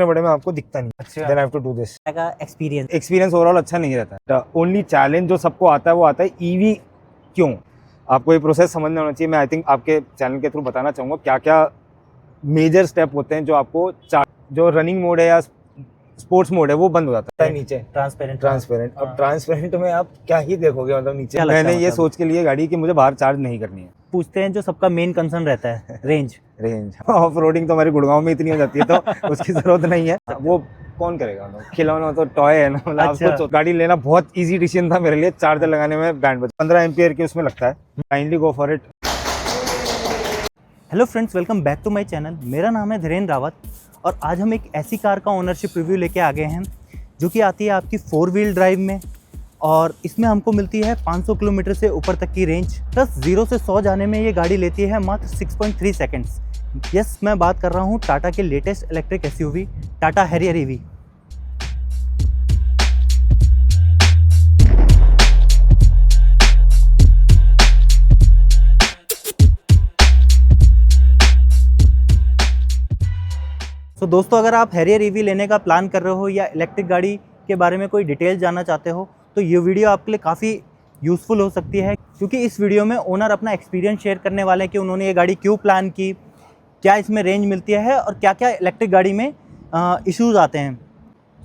बड़े में आपको दिखता नहीं। अच्छा। Then I have to do this. का एक्सपीरियंस ओवरऑल अच्छा नहीं रहता है। ओनली चैलेंज जो सबको आता है वो आता है ईवी क्यों। आपको ये प्रोसेस समझना होना चाहिए। मैं आई थिंक आपके चैनल के थ्रू बताना चाहूँगा क्या क्या मेजर स्टेप होते हैं जो आपको जो रनिंग मोड है या स्पोर्ट्स मोड है वो बंद हो जाता है नीचे। ट्रांसपेरेंट अब ट्रांसपेरेंट में आप क्या ही देखोगे, मतलब नीचे मैंने ये सोच के लिए गाड़ी कि मुझे बाहर चार्ज नहीं करनी है। पूछते हैं जो सबका मेन कंसर्न रहता है, रेंज ऑफ रोडिंग तो हमारे गुड़गांव में इतनी हो जाती है तो उसकी जरूरत नहीं है। वो कौन करेगा, खिलौना तो टॉय है ना। मतलब अच्छा। आपको गाड़ी लेना बहुत इजी डिसीजन था मेरे लिए। चार्जर लगाने में बैंड बजा 15 एम्पियर की उसमें लगता है। Kindly go for it. Hello friends, welcome back to my channel. मेरा नाम है धीरेन्द्र रावत और आज हम एक ऐसी कार का ओनरशिप रिव्यू लेके आ गए हैं जो कि आती है आपकी 4 व्हील ड्राइव में और इसमें हमको मिलती है 500 किलोमीटर से ऊपर तक की रेंज, प्लस 0 से 100 जाने में ये गाड़ी लेती है मात्र 6.3 सेकंड्स। यस, मैं बात कर रहा हूँ टाटा के latest electric SUV Tata Harrier EV. तो दोस्तों, अगर आप हैरियर ईवी लेने का प्लान कर रहे हो या इलेक्ट्रिक गाड़ी के बारे में कोई डिटेल जानना चाहते हो तो ये वीडियो आपके लिए काफ़ी यूज़फुल हो सकती है, क्योंकि इस वीडियो में ओनर अपना एक्सपीरियंस शेयर करने वाले हैं कि उन्होंने ये गाड़ी क्यों प्लान की, क्या इसमें रेंज मिलती है और क्या क्या इलेक्ट्रिक गाड़ी में इश्यूज़ आते हैं।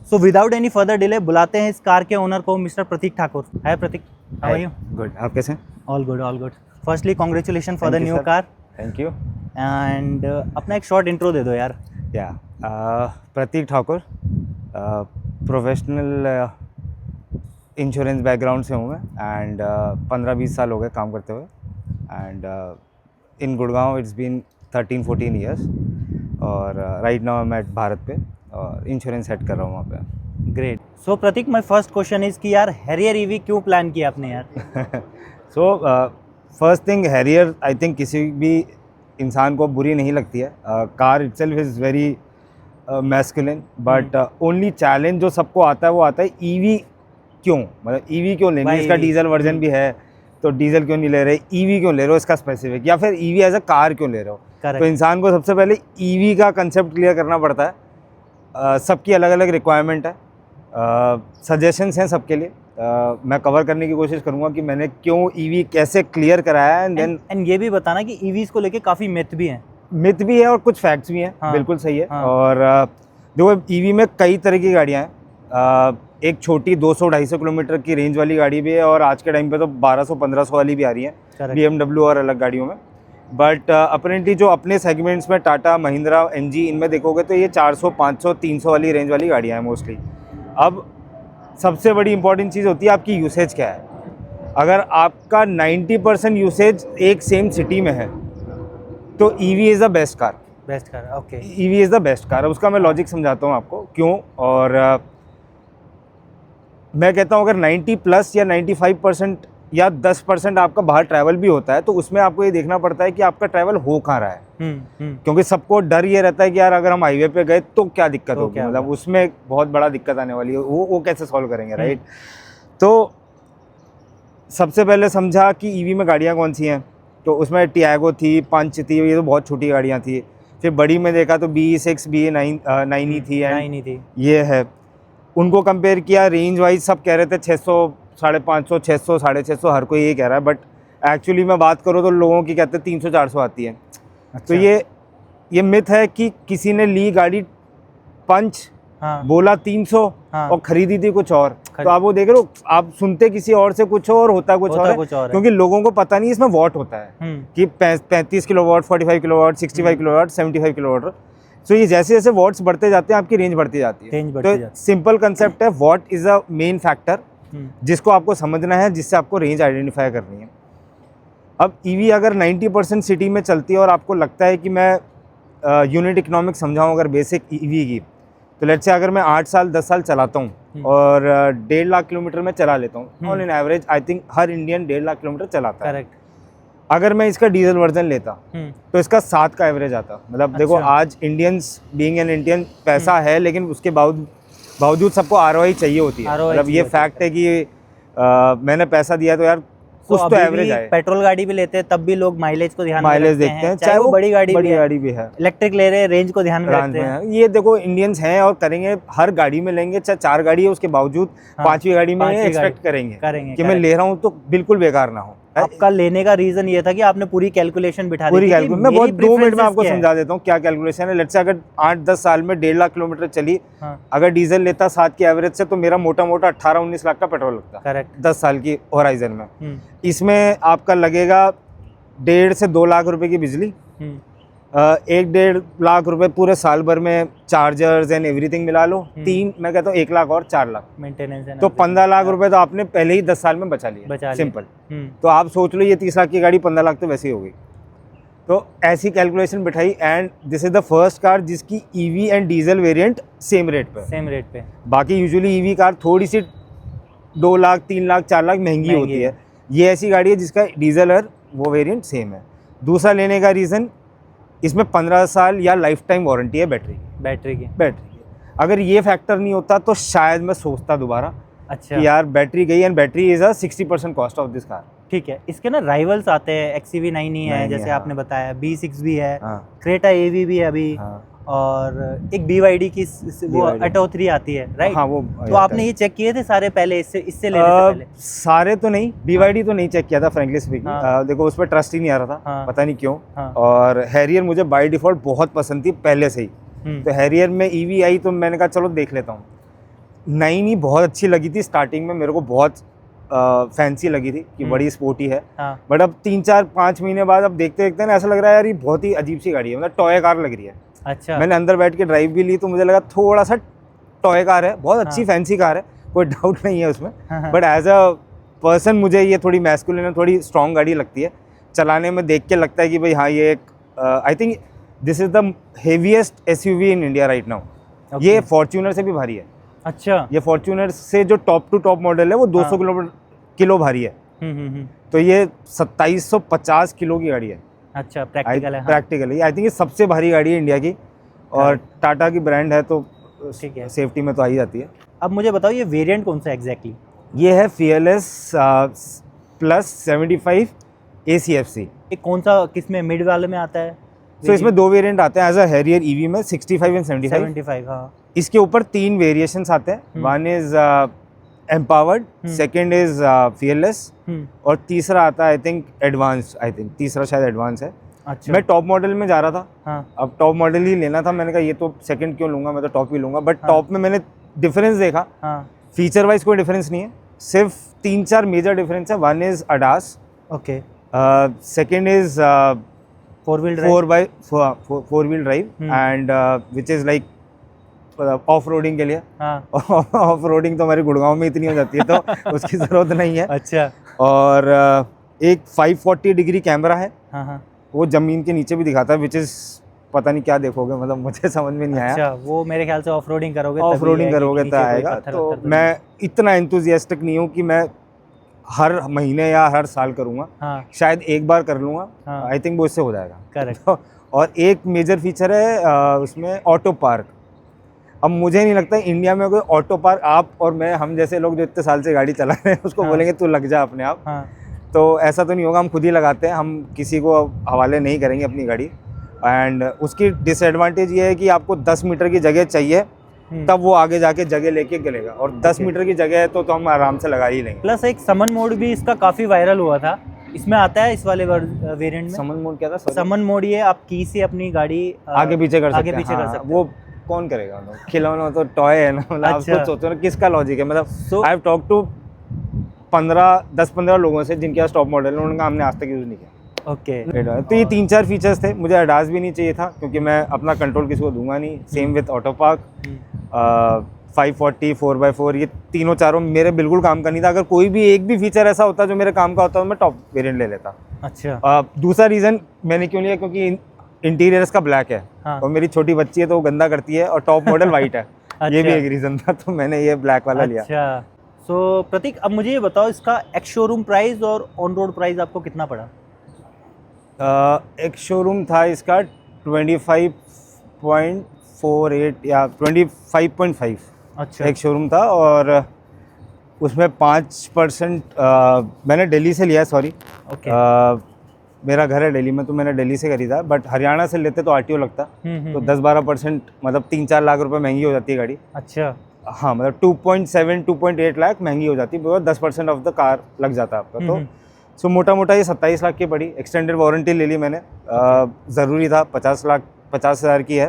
So without any further delay बुलाते हैं इस कार के ओनर को, mister Prateek Thakur. Hi Prateek, how are you? Good, आप कैसे? All good, all good. Firstly congratulation for the new car. Thank you. And अपना एक शॉर्ट इंट्रो दे दो यार। Prateek Thakur, professional insurance background से हूँ मैं एंड 15-20 साल हो गए काम करते हुए and in Gurgaon it's been 13-14 years और राइट नाउ मैं भारत पे और इंश्योरेंस सेट कर रहा हूँ वहाँ पे। Great. So Prateek, my first question is कि यार हैरियर ईवी क्यों प्लान किया आपने यार? So first thing, Harrier I think किसी भी इंसान को बुरी नहीं लगती है। Car itself is very masculine, but only challenge जो सबको आता है वो आता है ईवी क्यों। मतलब ईवी क्यों लेंगे, इसका डीजल वर्जन भी है तो डीजल क्यों नहीं ले रहे, ईवी क्यों ले रहे हो इसका स्पेसिफिक, या फिर ईवी एज अ कार क्यों ले रहे हो। तो इंसान को सबसे पहले ईवी का कंसेप्ट क्लियर करना पड़ता है। सबकी अलग अलग रिक्वायरमेंट है, सजेशंस हैं सबके लिए। मैं कवर करने की कोशिश करूंगा कि मैंने क्यों ईवी कैसे क्लियर कराया है एंड ये भी बताना कि ईवीज को लेके काफ़ी मिथ भी है और कुछ फैक्ट्स भी हैं। हाँ, बिल्कुल सही है। हाँ। और देखो ईवी में कई तरह की गाड़ियाँ हैं। एक छोटी 200-250 किलोमीटर की रेंज वाली गाड़ी भी है और आज के टाइम पे तो 1200-1500 वाली भी आ रही है BMW और अलग गाड़ियों में। बट अपरेंटली जो अपने सेगमेंट्स में टाटा, महिंद्रा, NG इनमें देखोगे तो ये 400, 500, 300 वाली रेंज वाली गाड़ियाँ हैं मोस्टली। अब सबसे बड़ी इंपॉर्टेंट चीज़ होती है आपकी यूसेज क्या है। अगर आपका 90% यूसेज एक सेम सिटी में है तो EV is the best car. Okay, EV is the best car. अब उसका मैं लॉजिक समझाता हूँ आपको क्यों। और मैं कहता हूँ अगर 90+ या 95% या 10% आपका बाहर ट्रैवल भी होता है तो उसमें आपको ये देखना पड़ता है कि आपका ट्रैवल हो कहाँ रहा है। क्योंकि सबको डर ये रहता है कि यार अगर हम हाईवे पे गए तो क्या दिक्कत होगी, मतलब उसमें बहुत बड़ा दिक्कत आने वाली है, वो कैसे सॉल्व करेंगे, राइट। तो सबसे पहले समझा कि ईवी में गाड़ियाँ कौन सी हैं, तो उसमें टियागो थी, पंच थी, ये तो बहुत छोटी गाड़ियाँ थी। फिर बड़ी में देखा तो BE6, BE9 थी, ये है। उनको कंपेयर किया, रेंज वाइज सब कह रहे थे 600, 550, 600, 650, हर कोई ये कह रहा है, बट एक्चुअली मैं बात करूँ तो लोगों की कहते हैं 300-400 आती है। अच्छा। तो ये मिथ है कि किसी ने ली गाड़ी पंच, हाँ, बोला 300, हाँ, और खरीदी थी कुछ और। तो आप वो देख रहे हो, आप सुनते किसी और से कुछ और होता कुछ और है, क्योंकि लोगों को पता नहीं इसमें वॉट होता है कि 35 किलोवाट, 45 किलोवाट, 65 किलोवाट, 75 किलोवाट। सो ये जैसे जैसे वॉट्स बढ़ते जाते हैं आपकी रेंज बढ़ती जाती है। तो सिंपल कंसेप्ट है, what is a main factor जिसको आपको समझना है, जिससे आपको रेंज आइडेंटिफाई करनी है। अब ईवी अगर 90% सिटी में चलती है और आपको लगता है कि मैं यूनिट इकोनॉमिक्स समझाऊँ अगर बेसिक ईवी की, तो लेट्स से अगर मैं 8 साल 10 साल चलाता हूँ और 1.5 लाख किलोमीटर में चला लेता हूँ on an average, I think her Indian 1.5 lakh kilometre चलाता है। करेक्ट। अगर मैं इसका डीजल वर्जन लेता तो इसका 7 का एवरेज आता। मतलब अच्छा। देखो आज इंडियंस बीइंग एन इंडियन पैसा है, लेकिन उसके बावजूद सबको ROI चाहिए होती है। मतलब ये फैक्ट है कि मैंने पैसा दिया तो यार कुछ तो एवरेज आए। पेट्रोल गाड़ी भी लेते हैं तब भी लोग माइलेज को ध्यान में माइलेज रखते देखते हैं, चाहे वो बड़ी गाड़ी भी है। इलेक्ट्रिक ले रहे हैं, रेंज को ध्यान में रखते हैं। ये देखो इंडियंस हैं और करेंगे, हर गाड़ी में लेंगे, चाहे 4 गाड़ी है उसके बावजूद पांचवी गाड़ी में एक्सपेक्ट करेंगे कि मैं ले रहा हूँ तो बिल्कुल बेकार ना हो। आपका लेने का रीजन ये था कि आपने पूरी कैलकुलेशन बिठा दी थी। मैं बहुत 2 मिनट में आपको समझा देता हूँ क्या कैलकुलेशन है। लेट्स से अगर 8-10 साल में 1.5 लाख किलोमीटर चली, अगर डीजल लेता 7 की एवरेज से, तो मेरा मोटा मोटा 18-19 लाख का पेट्रोल लगता। करेक्ट। 10 साल की होराइजन में। इसमें आपका लगेगा 1.5 से 2 लाख रुपए की बिजली, 1-1.5 लाख रुपए पूरे साल भर में चार्जर्स एंड एवरीथिंग मिला लो, 3 मैं कहता हूँ 1 लाख और 4 लाख मेंटेनेंस है, तो 15 लाख रुपए तो आपने पहले ही 10 साल में बचा लिया सिंपल। तो आप सोच लो ये 30 लाख की गाड़ी 15 लाख तो वैसे ही हो गई। तो ऐसी कैलकुलेशन बिठाई and this is the first car जिसकी EV and diesel variant same rate पे। बाकी यूजुअली ईवी कार थोड़ी सी 2 लाख 3 लाख 4 लाख महंगी होती है। ये ऐसी गाड़ी है जिसका डीजल और वो वेरिएंट सेम है। दूसरा लेने का रीज़न, इसमें 15 साल या लाइफ टाइम वारंटी है बैटरी की। अगर ये फैक्टर नहीं होता तो शायद मैं सोचता दोबारा कि यार बैटरी गई, and battery is a 60% cost of this car. ठीक है, इसके ना राइवल्स आते हैं, XCV9 ही है जैसे आपने बताया, B6 भी है, क्रेटा AV भी है अभी, और एक BYD की वो अटो 3 आती है, राइट? हाँ, वो तो आपने ये चेक किए थे सारे पहले इससे लेने से पहले? सारे तो नहीं, BYD तो नहीं चेक किया था फ्रैंकली स्पीकिंग। देखो उस पर ट्रस्ट ही नहीं आ रहा था, पता नहीं क्यों। और हैरियर मुझे बाय डिफॉल्ट बहुत पसंद थी पहले से ही, तो हैरियर में EV आई तो मैंने कहा चलो देख लेता हूँ। 9 ही बहुत अच्छी लगी थी स्टार्टिंग में, मेरे को बहुत फैंसी लगी थी कि बड़ी स्पोर्टी है। बट अब 3-4-5 महीने बाद अब देखते देखते ना ऐसा लग रहा है यार ये बहुत ही अजीब सी गाड़ी है, मतलब टॉय कार लग रही है। अच्छा। मैंने अंदर बैठ के ड्राइव भी ली तो मुझे लगा थोड़ा सा टॉय कार है, बहुत अच्छी फैंसी कार है, कोई डाउट नहीं है उसमें। बट एज अ पर्सन मुझे ये थोड़ी मैस्कुलिन, थोड़ी स्ट्रॉन्ग गाड़ी लगती है। चलाने में देख के लगता है कि भाई हाँ ये एक I think this is the heaviest SUV in India right now. ये फॉर्च्यूनर से भी भारी है। अच्छा। ये फॉर्च्यूनर से जो टॉप टू टॉप मॉडल है वो 200 किलो भारी है। तो ये 2750 किलो की गाड़ी है। अच्छा, प्रैक्टिकल है। प्रैक्टिकल है, आई थिंक ये सबसे भारी गाड़ी है इंडिया की, और टाटा की ब्रांड है तो सेफ्टी में तो आ ही जाती है। अब मुझे बताओ ये वेरिएंट कौन सा एग्जैक्टली? ये है Fearless प्लस 75 ACFC। ये कौन सा, किसमें मिड वाले में आता है? तो इसमें 2 वेरिएंट आते हैं एज अ हैरियर EV में, 65 एंड 75। हाँ। इसके ऊपर 3 वेरिएशंस आते हैं। One is empowered, second is Fearless, और तीसरा आता है आई थिंक एडवांस, तीसरा शायद एडवांस है। अच्छा। मैं टॉप मॉडल में जा रहा था। हाँ। अब टॉप मॉडल ही लेना था, मैंने कहा ये तो सेकंड क्यों लूंगा, मैं तो टॉप ही लूंगा। बट टॉप में मैंने डिफरेंस देखा। फीचर वाइज कोई डिफरेंस नहीं है, सिर्फ 3-4 मेजर डिफरेंस है। One is ADAS, okay, second is 4x4 wheel drive, and which is like off roading के लिए। ऑफ रोडिंग तो हमारे गुड़गांव में इतनी हो जाती है तो उसकी जरूरत नहीं है। अच्छा। और एक 540 डिग्री कैमरा है। हाँ। वो जमीन के नीचे भी दिखाता है, विच इज पता नहीं क्या देखोगे, मतलब मुझे समझ में नहीं आया। अच्छा, वो मेरे ख्याल से ऑफ रोडिंग करोगे तो आएगा। तो मैं इतना एंथुसियास्टिक नहीं हूँ कि मैं हर महीने या हर साल करूँगा। शायद एक बार कर लूँगा। आई थिंक वो इससे हो जाएगा। करेक्ट। और एक मेजर फीचर है उसमें ऑटो पार्क। अब मुझे नहीं लगता इंडिया में कोई ऑटो पार्क, आप और मैं, हम जैसे लोग जो इतने साल से गाड़ी चला रहे हैं उसको बोलेंगे तू लग जा अपने आप। तो ऐसा तो नहीं होगा, हम खुद ही लगाते हैं, हम किसी को हवाले नहीं करेंगे अपनी गाड़ी। एंड उसकी डिसएडवांटेज ये है कि आपको 10 मीटर की जगह चाहिए तब वो आगे जाके जगह लेके चलेगा, और 10 मीटर की जगह है तो हम आराम से लगा ही लेंगे। प्लस एक समन मोड भी इसका काफ़ी वायरल हुआ था, इसमें आता है इस वाले वेरिएंट में। समन मोड क्या था? समन मोड ये आप की से अपनी गाड़ी आगे पीछे कर सकते हैं। वो कौन करेगा? खिलौना तो टॉय है ना, मतलब आप खुद सोचो ना किसका लॉजिक है। मतलब आई हैव टॉक टू 10-15 लोगों से जिनके पास टॉप मॉडल है, उन्होंने कहा हमने आज तक यूज़ नहीं किया। ओके। तो ये 3-4 फीचर्स थे। मुझे ADAS भी नहीं चाहिए था क्योंकि मैं अपना कंट्रोल किसी को दूंगा नहीं। Same with auto park, 540, 4x4, ये तीनों चारों मेरे बिल्कुल काम का नहीं था। अगर कोई भी एक भी फीचर ऐसा होता जो मेरे काम का होता तो मैं टॉप वेरिएंट ले लेता। अच्छा। दूसरा रीज़न मैंने क्यों लिया, क्योंकि इंटीरियर इसका ब्लैक है। और मेरी छोटी बच्ची है तो वो गंदा करती है, और टॉप मॉडल वाइट है। ये भी एक रीज़न था, तो मैंने ये ब्लैक वाला लिया। अच्छा। सो प्रतीक, अब मुझे ये बताओ इसका एक्स शोरूम प्राइस और ऑन रोड प्राइस आपको कितना पड़ा? एक शोरूम था इसका 25.48 या 25.5। अच्छा। एक शोरूम था, और उसमें 5% मैंने दिल्ली से लिया है, सॉरी। ओके। मेरा घर है दिल्ली में, तो मैंने दिल्ली से खरीदा, बट हरियाणा से लेते तो आरटीओ लगता, तो 10-12% मतलब 3-4 लाख रुपए महंगी हो जाती है गाड़ी। अच्छा। हाँ, मतलब 2.7-2.8 लाख महंगी हो जाती है, बिकॉज 10% ऑफ द कार लग जाता है आपका। तो सो मोटा मोटा ये 27 लाख की पड़ी। एक्सटेंडेड वारंटी ले ली मैंने, ज़रूरी था। 50,000 की है,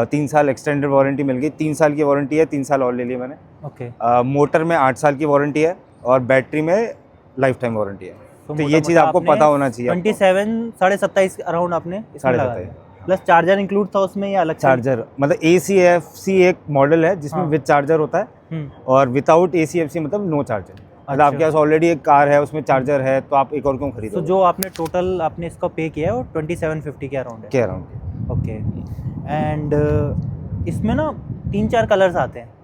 3 साल एक्सटेंडेड वारंटी मिल गई। 3 साल की वारंटी है, 3 साल और ले ली मैंने। ओके। मोटर में 8 साल की वारंटी है और बैटरी में लाइफ टाइम वारंटी है। तो ये चीज़ आपको आपने पता होना चाहिए। 27-27.5 अराउंड आपने इसमें लगा दिया। प्लस चार्जर इंक्लूड था उसमें या अलग? चार्जर मतलब ACFC एक मॉडल है जिसमें विद चार्जर होता है, और विदाउट ACFC मतलब नो चार्जर। मतलब आपके पास ऑलरेडी एक कार है, उसमें चार्जर है, तो आप एक और क्यों खरीदो? तो जो आपने टोटल आपने इसका पे किया है वो 2750 के अराउंड है? के अराउंड। ओके। एंड इसमें ना 3-4 कलर्स आते हैं।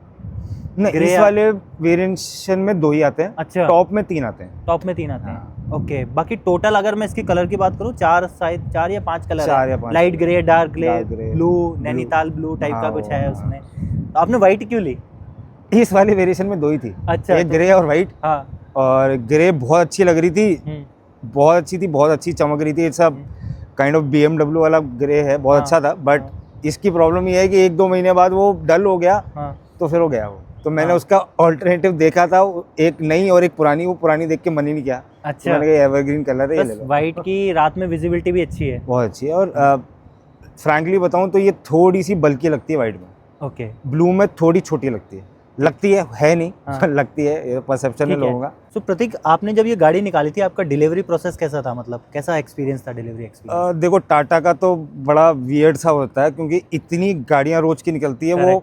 नहीं, इस वाले वेरिएंशन में 2 ही आते हैं। अच्छा। टॉप में 3 आते हैं। टॉप में 3 आते हैं। ओके। बाकी टोटल अगर मैं इसकी कलर की बात करूँ, 4 या 5 कलर है। Light grey, dark grey, blue, Nainital blue type का कुछ है उसमें। तो आपने व्हाइट क्यों ली? इस वाले वेरिएशन में 2 ही थी। अच्छा। एक ग्रे और व्हाइट। हाँ। और ग्रे बहुत अच्छी लग रही थी, बहुत अच्छी थी, बहुत अच्छी चमक रही थी। सब काइंड ऑफ BMW वाला ग्रे है, बहुत अच्छा था। बट इसकी प्रॉब्लम ये है कि 1-2 महीने बाद वो डल हो गया, तो फिर हो गया वो। तो मैंने उसका ऑल्टरनेटिव देखा था, एक नई और एक पुरानी। वो पुरानी देख के मन ही नहीं किया। अच्छा। तो मैंने कहा एवरग्रीन कलर है, ये ले लो। व्हाइट की रात में विजिबिलिटी भी अच्छी है, बहुत अच्छी है। और फ्रैंकली बताऊं तो ये थोड़ी सी बल्कि लगती है व्हाइट में। ओके। ब्लू में थोड़ी छोटी लगती है नहीं। हाँ। लगती है, ये परसेप्शन है लोगों का। तो प्रतीक, आपने जब ये गाड़ी निकाली थी, आपका डिलीवरी प्रोसेस कैसा था? मतलब कैसा एक्सपीरियंस था, डिलीवरी एक्सपीरियंस? देखो, टाटा का तो बड़ा वियर्ड सा होता है, क्योंकि इतनी गाड़ियां रोज की निकलती है। वो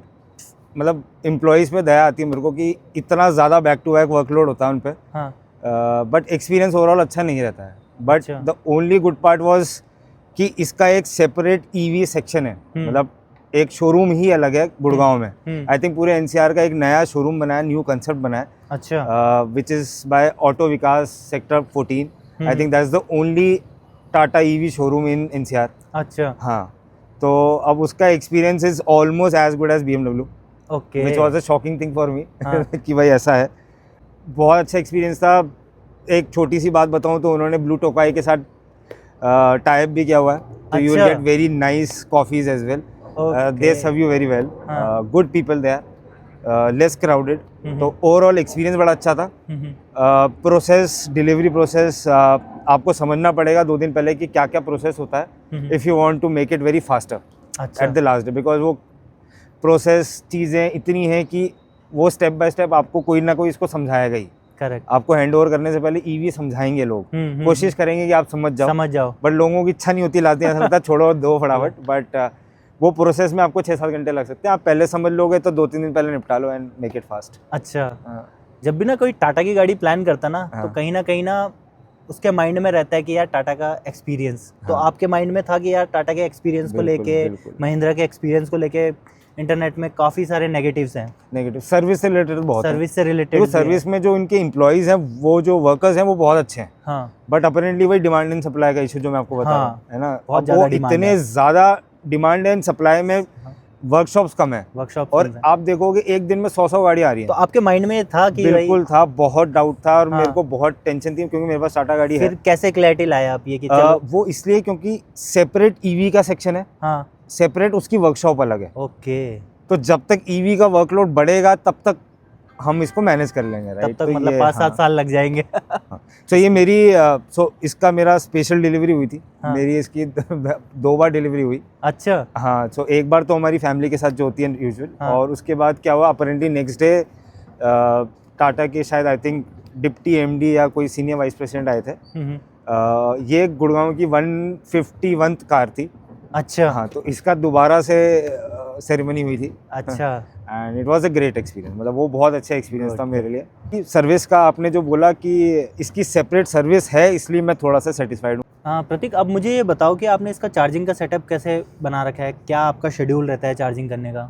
मतलब एम्प्लॉयज़ पे दया आती है मेरे को कि इतना ज़्यादा बैक टू बैक वर्कलोड होता है उन पर। बट एक्सपीरियंस ओवरऑल अच्छा नहीं रहता है। But the only good part was कि इसका एक सेपरेट EV सेक्शन है, मतलब एक शोरूम ही अलग है गुड़गांव में। आई थिंक पूरे NCR का एक नया शोरूम बना है, न्यू कंसेप्ट बना है। अच्छा। Which is by auto Vikas sector 14। I think that is the only Tata EV showroom in NCR। अच्छा। हाँ, तो अब उसका experience is almost as good as BMW। Okay. Which was a shocking thing for me कि भाई ऐसा है। बहुत अच्छा एक्सपीरियंस था। एक छोटी सी बात बताऊं तो उन्होंने ब्लू टोकाई के साथ टाई अप भी किया हुआ है, तो you will get very nice coffees as well. They serve you very well, good people they are, less crowded. तो ओवरऑल एक्सपीरियंस बड़ा अच्छा था। प्रोसेस, डिलीवरी प्रोसेस आपको समझना पड़ेगा 2 दिन पहले कि क्या क्या प्रोसेस होता है, if you want to make it very faster at the last day. Because वो प्रोसेस चीज़ें इतनी हैं कि वो स्टेप बाय स्टेप आपको कोई ना कोई इसको समझाएगा ही। करेक्ट। आपको हैंड ओवर करने से पहले EV समझाएंगे लोग, कोशिश करेंगे कि आप समझ जाओ। बट लोगों की इच्छा नहीं होती, लाते हैं, ऐसा लगता है छोड़ो दो फटाफट। बट वो प्रोसेस में आपको 6-7 घंटे लग सकते हैं। आप पहले समझ लोगे तो 2-3 दिन पहले निपटा लो एंड मेक इट फास्ट। अच्छा। जब भी ना कोई टाटा की गाड़ी प्लान करता ना, तो कहीं ना उसके माइंड में रहता है कि यार टाटा का एक्सपीरियंस। तो आपके माइंड में था कि यार टाटा के एक्सपीरियंस को लेके, महिंद्रा के एक्सपीरियंस को लेके इंटरनेट में काफ़ी सारे नेगेटिव्स हैं। नेगेटिव सर्विस से रिलेटेड बहुत है। सर्विस से रिलेटेड, सर्विस में जो इनके एम्प्लॉइज हैं, वो जो वर्कर्स हैं, वो बहुत अच्छे हैं। हाँ। बट अपरेंटली वही डिमांड एंड सप्लाई का इशू जो मैं आपको बता रहा हूँ, है ना, बहुत ज़्यादा इतने ज़्यादा डिमांड एंड सप्लाई में वर्कशॉप्स कम है। और आप देखोगे एक दिन में 100 गाड़ी आ रही है। तो आपके माइंड में था कि बिल्कुल था, बहुत डाउट था, और मेरे को बहुत टेंशन थी, क्योंकि मेरे पास टाटा गाड़ी है। फिर कैसे क्लैरिटी लाया आप ये कि वो इसलिए क्योंकि सेपरेट EV का सेक्शन है, सेपरेट उसकी वर्कशॉप अलग है। ओके। तो जब तक EV का वर्कलोड बढ़ेगा तब तक हम इसको मैनेज कर लेंगे, राइट? तब तक मतलब 5-7 साल लग जाएंगे। तो ये मेरी इसका मेरा स्पेशल डिलीवरी हुई थी। मेरी इसकी 2 बार डिलीवरी हुई। अच्छा। हाँ, सो एक बार तो हमारी फैमिली के साथ जो होती है यूजुअल, और उसके बाद क्या हुआ, अपरेंटली नेक्स्ट डे टाटा के शायद आई थिंक डिप्टी MD या कोई सीनियर वाइस प्रेसिडेंट आए थे। ये गुड़गांव की 151th कार थी। अच्छा। हाँ, तो इसका दोबारा से सेरेमनी हुई थी। अच्छा। And it was a great experience, मतलब वो बहुत अच्छा एक्सपीरियंस था मेरे लिए। सर्विस का आपने जो बोला कि इसकी सेपरेट सर्विस है, इसलिए मैं थोड़ा सा सेटिस्फाइड हूँ। हाँ प्रतीक, अब मुझे ये बताओ कि आपने इसका चार्जिंग का सेटअप कैसे बना रखा है? क्या आपका शेड्यूल रहता है चार्जिंग करने का?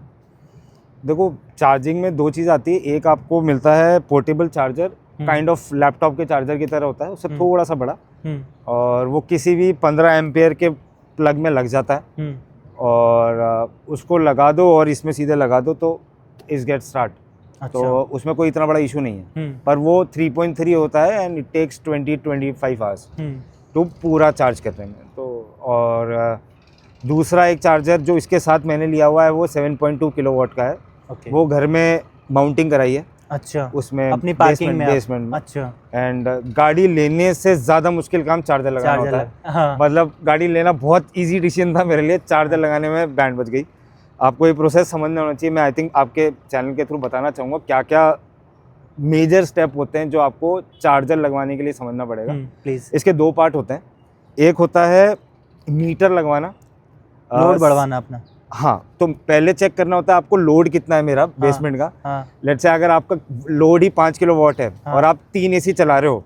देखो, चार्जिंग में 2 चीज़ आती है। एक आपको मिलता है portable charger, kind of laptop के चार्जर की तरह होता है, उससे थोड़ा सा बड़ा, और वो किसी भी 15 एम्पेयर के प्लग में लग जाता है, और उसको लगा दो और इसमें सीधे लगा दो तो इस गेट स्टार्ट। अच्छा। तो उसमें कोई इतना बड़ा इशू नहीं है। पर वो 3.3 होता है एंड इट टेक्स 20-25 आवर्स तो पूरा चार्ज करने में। तो और दूसरा एक चार्जर जो इसके साथ मैंने लिया हुआ है वो 7.2 किलोवाट का है। वो घर में माउंटिंग कराई है। अच्छा, उसमें अपनी पार्किंग में बेसमेंट में। अच्छा। एंड गाड़ी लेने से ज़्यादा मुश्किल काम चार्जर लगाना होता है। हाँ। मतलब गाड़ी लेना बहुत इजी डिसीजन था मेरे लिए, चार्जर लगाने में बैंड बज गई। आपको ये प्रोसेस समझना होना चाहिए। मैं आई थिंक आपके चैनल के थ्रू बताना चाहूँगा क्या क्या मेजर स्टेप होते हैं जो आपको चार्जर लगवाने के लिए समझना पड़ेगा। प्लीज़। इसके 2 पार्ट होते हैं। एक होता है मीटर लगवाना, लोड बढ़वाना अपना। हाँ, तो पहले चेक करना होता है आपको लोड कितना है मेरा बेसमेंट का। लेट्स से अगर आपका लोड ही 5 किलोवाट है और आप 3 एसी चला रहे हो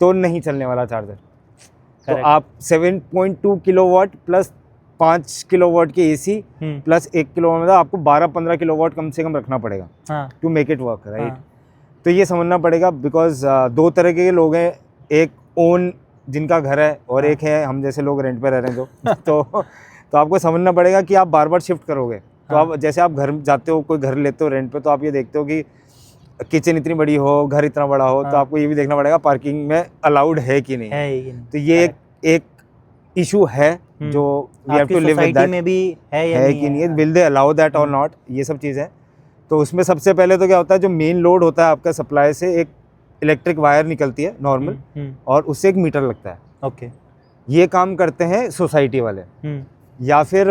तो नहीं चलने वाला चार्जर। तो आप 7.2 किलोवाट प्लस 5 किलोवाट की एसी प्लस 1 किलोवाट, मतलब आपको 12-15 किलोवाट कम से कम रखना पड़ेगा to make it work, right. तो ये समझना पड़ेगा बिकॉज 2 तरह के लोग हैं, एक ओन जिनका घर है और एक है हम जैसे लोग रेंट पे रह रहे हैं जो तो आपको समझना पड़ेगा कि आप बार बार शिफ्ट करोगे। तो आप जैसे आप घर जाते हो, कोई घर लेते हो रेंट पे, तो आप ये देखते हो कि किचन इतनी बड़ी हो, घर इतना बड़ा हो, तो आपको ये भी देखना पड़ेगा पार्किंग में अलाउड है कि नहीं है। तो ये एक इशू है जो we have to live with that, में भी है कि नहीं है, विल दे अलाउ दैट और नॉट, ये सब चीज़ है। तो उसमें सबसे पहले तो क्या होता है, जो मेन लोड होता है आपका सप्लाई से एक इलेक्ट्रिक वायर निकलती है नॉर्मल, और उससे एक मीटर लगता है। ओके। ये काम करते हैं सोसाइटी वाले, या फिर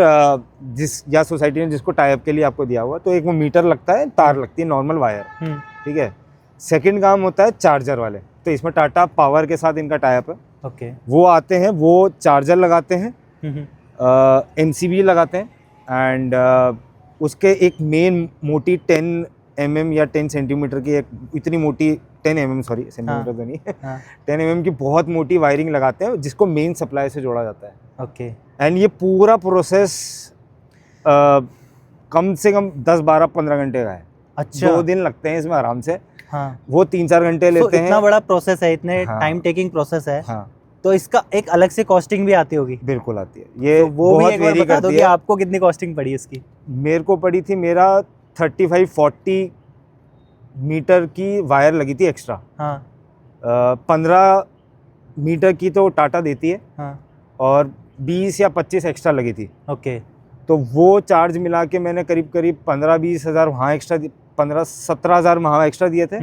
या सोसाइटी ने जिसको टाइप के लिए आपको दिया हुआ, तो एक वो मीटर लगता है, तार लगती है नॉर्मल वायर, ठीक है। सेकंड काम होता है चार्जर वाले, तो इसमें टाटा पावर के साथ इनका टाइप है। ओके। वो आते हैं, वो चार्जर लगाते हैं, MCB लगाते हैं, एंड उसके एक मेन मोटी 10 mm या 10 सेंटीमीटर की एक इतनी मोटी 10 mm सॉरी सेंटीमीटर तो नहीं 10 mm की बहुत मोटी वायरिंग लगाते हैं जिसको मेन सप्लाई से जोड़ा जाता है। ओके। एंड ये पूरा प्रोसेस कम से कम 10-12-15 घंटे का है। अच्छा। 2 दिन लगते हैं इसमें आराम से। हाँ। वो 3-4 घंटे लेते हैं। इतना बड़ा प्रोसेस है, इतने हाँ। टाइम टेकिंग प्रोसेस है। हाँ। तो इसका एक अलग से कॉस्टिंग भी आती होगी। बिल्कुल आती है। ये तो वो बहुत भी एक बार वेरी बता दो करती कि है। आपको कितनी कॉस्टिंग पड़ी इसकी? मेरे को पड़ी थी, मेरा 35-40 मीटर की वायर लगी थी एक्स्ट्रा। हाँ। 15 मीटर की तो टाटा देती है। हाँ। और 20 या 25 एक्स्ट्रा लगी थी। ओके। तो वो चार्ज मिला के मैंने करीब 15-20 हज़ार वहाँ एक्स्ट्रा, 15-17 हज़ार वहाँ एक्स्ट्रा दिए थे,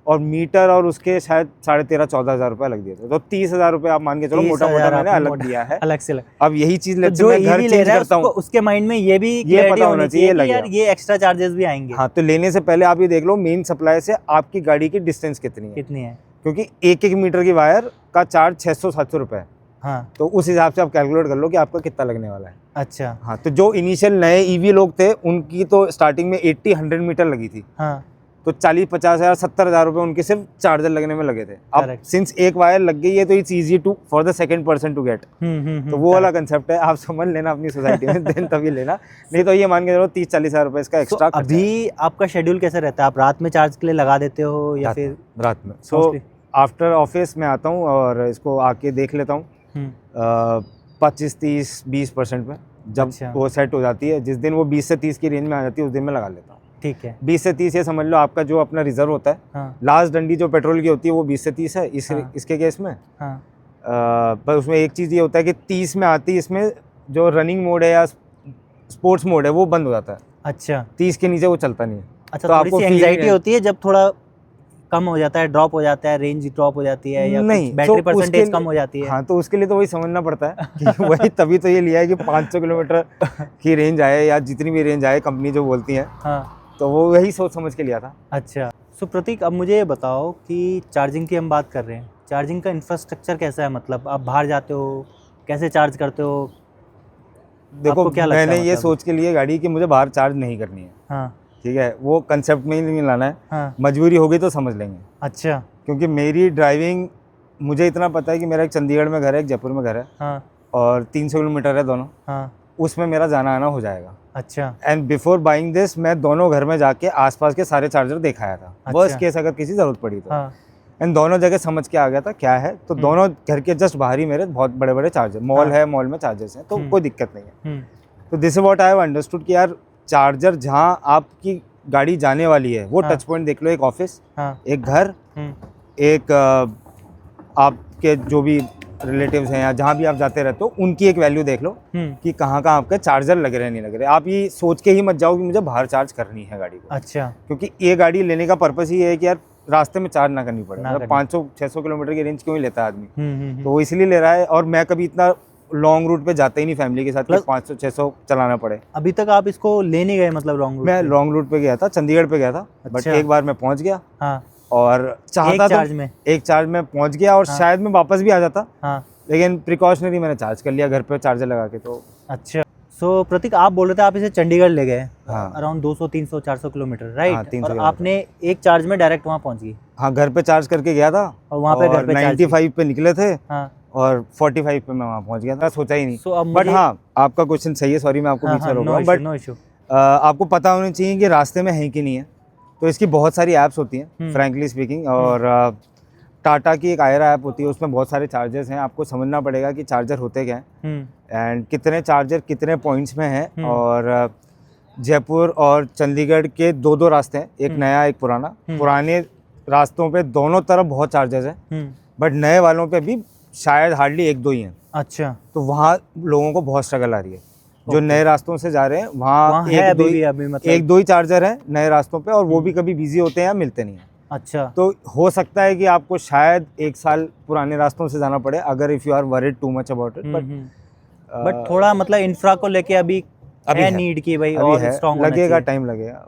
और मीटर और उसके शायद 13,500-14 हज़ार रुपये अलग दिए थे। तो 30,000 रुपये आप मान के चलो मोटा मोटा मैंने अलग दिया है, अलग से। अब यही चीज़ तो लेते जो मैं घर चेंज करता हूँ, उसके माइंड में ये भी ये पता होना चाहिए कि यार ये एक्स्ट्रा चार्जेस भी आएंगे। हाँ, तो लेने से पहले आप ये देख लो मेन सप्लाई से आपकी गाड़ी की डिस्टेंस कितनी है, क्योंकि 1-1 मीटर की वायर का चार्ज 600-700 रुपये है। हाँ। तो उस हिसाब से आप कैलकुलेट कर लो कि आपका कितना लगने वाला है। अच्छा। हाँ, तो जो इनिशियल नए ईवी लोग थे उनकी तो स्टार्टिंग में 80-100 मीटर लगी थी। हाँ। तो 40-50 हज़ार 70 हज़ार रुपये उनके सिर्फ चार्जर लगने में लगे थे। अब सिंस एक वायर लग गई है तो it's easy to for the second person to get. तो वो वाला कंसेप्ट है, आप समझ लेना अपनी सोसाइटी में देन तभी लेना, नहीं तो ये मान के चलो 30-40 हज़ार रुपये इसका एक्स्ट्रा। अभी आपका शेड्यूल कैसे रहता है? आप रात में चार्ज के लिए लगा देते हो या फिर रात में? सो आफ्टर ऑफिस में आता हूँ और इसको आके देख लेता हूँ 25-30-20% पे। जब वो सेट हो जाती है, जिस दिन वो 20 से 30 की रेंज में आ जाती है उस दिन मैं लगा लेता हूँ। ठीक है। 20 से 30 ये समझ लो आपका जो अपना रिजर्व होता है। हाँ। लास्ट डंडी जो पेट्रोल की होती है वो 20 से 30 है इसके केस में। हाँ। पर उसमें एक चीज़ ये होता है कि 30 में आती है, इसमें जो रनिंग मोड है या स्पोर्ट्स मोड है वो बंद हो जाता है। अच्छा। 30 के नीचे वो चलता नहीं है। अच्छा, तो आपको एंग्जाइटी होती है जब थोड़ा कम हो जाता है, ड्रॉप हो जाता है, रेंज ड्रॉप हो जाती है, या नहीं बैटरी परसेंटेज कम हो जाती है? हाँ, तो उसके लिए तो वही समझना पड़ता है कि वही तभी तो ये लिया है कि 500 किलोमीटर की रेंज आए या जितनी भी रेंज आए कंपनी जो बोलती है। हाँ। तो वो वही सोच समझ के लिया था। अच्छा। सो प्रतीक, अब मुझे ये बताओ कि चार्जिंग की हम बात कर रहे हैं, चार्जिंग का इंफ्रास्ट्रक्चर कैसा है? मतलब आप बाहर जाते हो, कैसे चार्ज करते हो? देखो, क्या लगता है? मैंने ये सोच के लिए गाड़ी कि मुझे बाहर चार्ज नहीं करनी है। हाँ। ठीक है, वो कंसेप्ट में ही नहीं लाना है। हाँ। मजबूरी होगी तो समझ लेंगे। अच्छा। क्योंकि मेरी ड्राइविंग, मुझे इतना पता है कि मेरा एक चंडीगढ़ में घर है, एक जयपुर में घर है। हाँ। और 300 किलोमीटर है दोनों। हाँ। उसमें मेरा जाना आना हो जाएगा। अच्छा। एंड बिफोर बाइंग दिस मैं दोनों घर में जाके आसपास के सारे चार्जर दिखाया था। अच्छा। वर्स्ट केस अगर किसी ज़रूरत पड़ी तो। हाँ। एंड दोनों जगह समझ के आ गया था क्या है। तो दोनों घर के जस्ट बाहर ही मेरे बहुत बड़े बड़े चार्जर, मॉल है, मॉल में चार्जर्स हैं, तो कोई दिक्कत नहीं है। तो this is what I have understood कि यार चार्जर जहाँ आपकी गाड़ी जाने वाली है वो हाँ। टच पॉइंट देख लो, एक ऑफिस, हाँ। एक घर, एक आपके जो भी रिलेटिव्स हैं या जहाँ भी आप जाते रहते हो उनकी एक वैल्यू देख लो कि कहाँ कहाँ आपके चार्जर लग रहे हैं नहीं लग रहे। आप ये सोच के ही मत जाओ कि मुझे बाहर चार्ज करनी है गाड़ी को। अच्छा। क्योंकि ये गाड़ी लेने का पर्पस ही है कि यार रास्ते में चार्ज ना करनी पड़े। मतलब 500-600 किलोमीटर की रेंज क्यों ही लेता है आदमी, तो वो इसलिए ले रहा है। और मैं कभी इतना लॉन्ग रूट पे जाता ही नहीं फैमिली के साथ कि 500-600 चलाना पड़े। अभी तक आप इसको ले नहीं गए मतलब लॉन्ग रूट? मैं लॉन्ग रूट पे गया था, चंडीगढ़ पे गया था। बट एक बार मैं पहुंच गया और चाहता तो एक चार्ज में पहुंच गया और शायद मैं वापस भी आ जाता, लेकिन प्रिकॉशनरी मैंने चार्ज कर लिया घर पे चार्जर लगा के। तो अच्छा। सो प्रतीक, आप बोल रहे थे आप इसे चंडीगढ़ ले गए अराउंड 200, 300, 400 किलोमीटर, राइट? और आपने एक चार्ज में डायरेक्ट वहाँ पहुँच गई? हाँ, घर पे चार्ज करके गया था और वहाँ पे घर पे 95 पे निकले थे और 45 पे मैं वहाँ पहुँच गया था। सोचा ही नहीं। बट हाँ, आपका क्वेश्चन सही है, सॉरी मैं आपको बीच में रोक रहा हूँ। बट आपको पता होना चाहिए कि रास्ते में है कि नहीं है। तो इसकी बहुत सारी ऐप्स होती हैं फ्रैंकली स्पीकिंग, और टाटा की एक आयरा ऐप होती है, उसमें बहुत सारे चार्जर्स हैं। आपको समझना पड़ेगा कि चार्जर होते क्या हैं एंड कितने चार्जर कितने पॉइंट्स में हैं। और जयपुर और चंडीगढ़ के दो रास्ते हैं, एक नया एक पुराना। पुराने रास्तों पे दोनों तरफ बहुत चार्जर्स हैं, बट नए वालों पे भी शायद हार्डली 1-2 ही हैं। अच्छा। तो वहाँ लोगों को बहुत स्ट्रगल आ रही है। जो नए रास्तों से जा रहे हैं वहाँ एक दो ही चार्जर हैं नए रास्तों पे, और वो भी कभी बिजी होते हैं या मिलते नहीं हैं। अच्छा। तो हो सकता है कि आपको शायद 1 साल पुराने रास्तों से जाना पड़े अगर if you are worried too much about it. But थोड़ा मतलब इंफ्रा को लेके अभी है नीड की भाई, और स्ट्रांग लगेगा, टाइम लगेगा,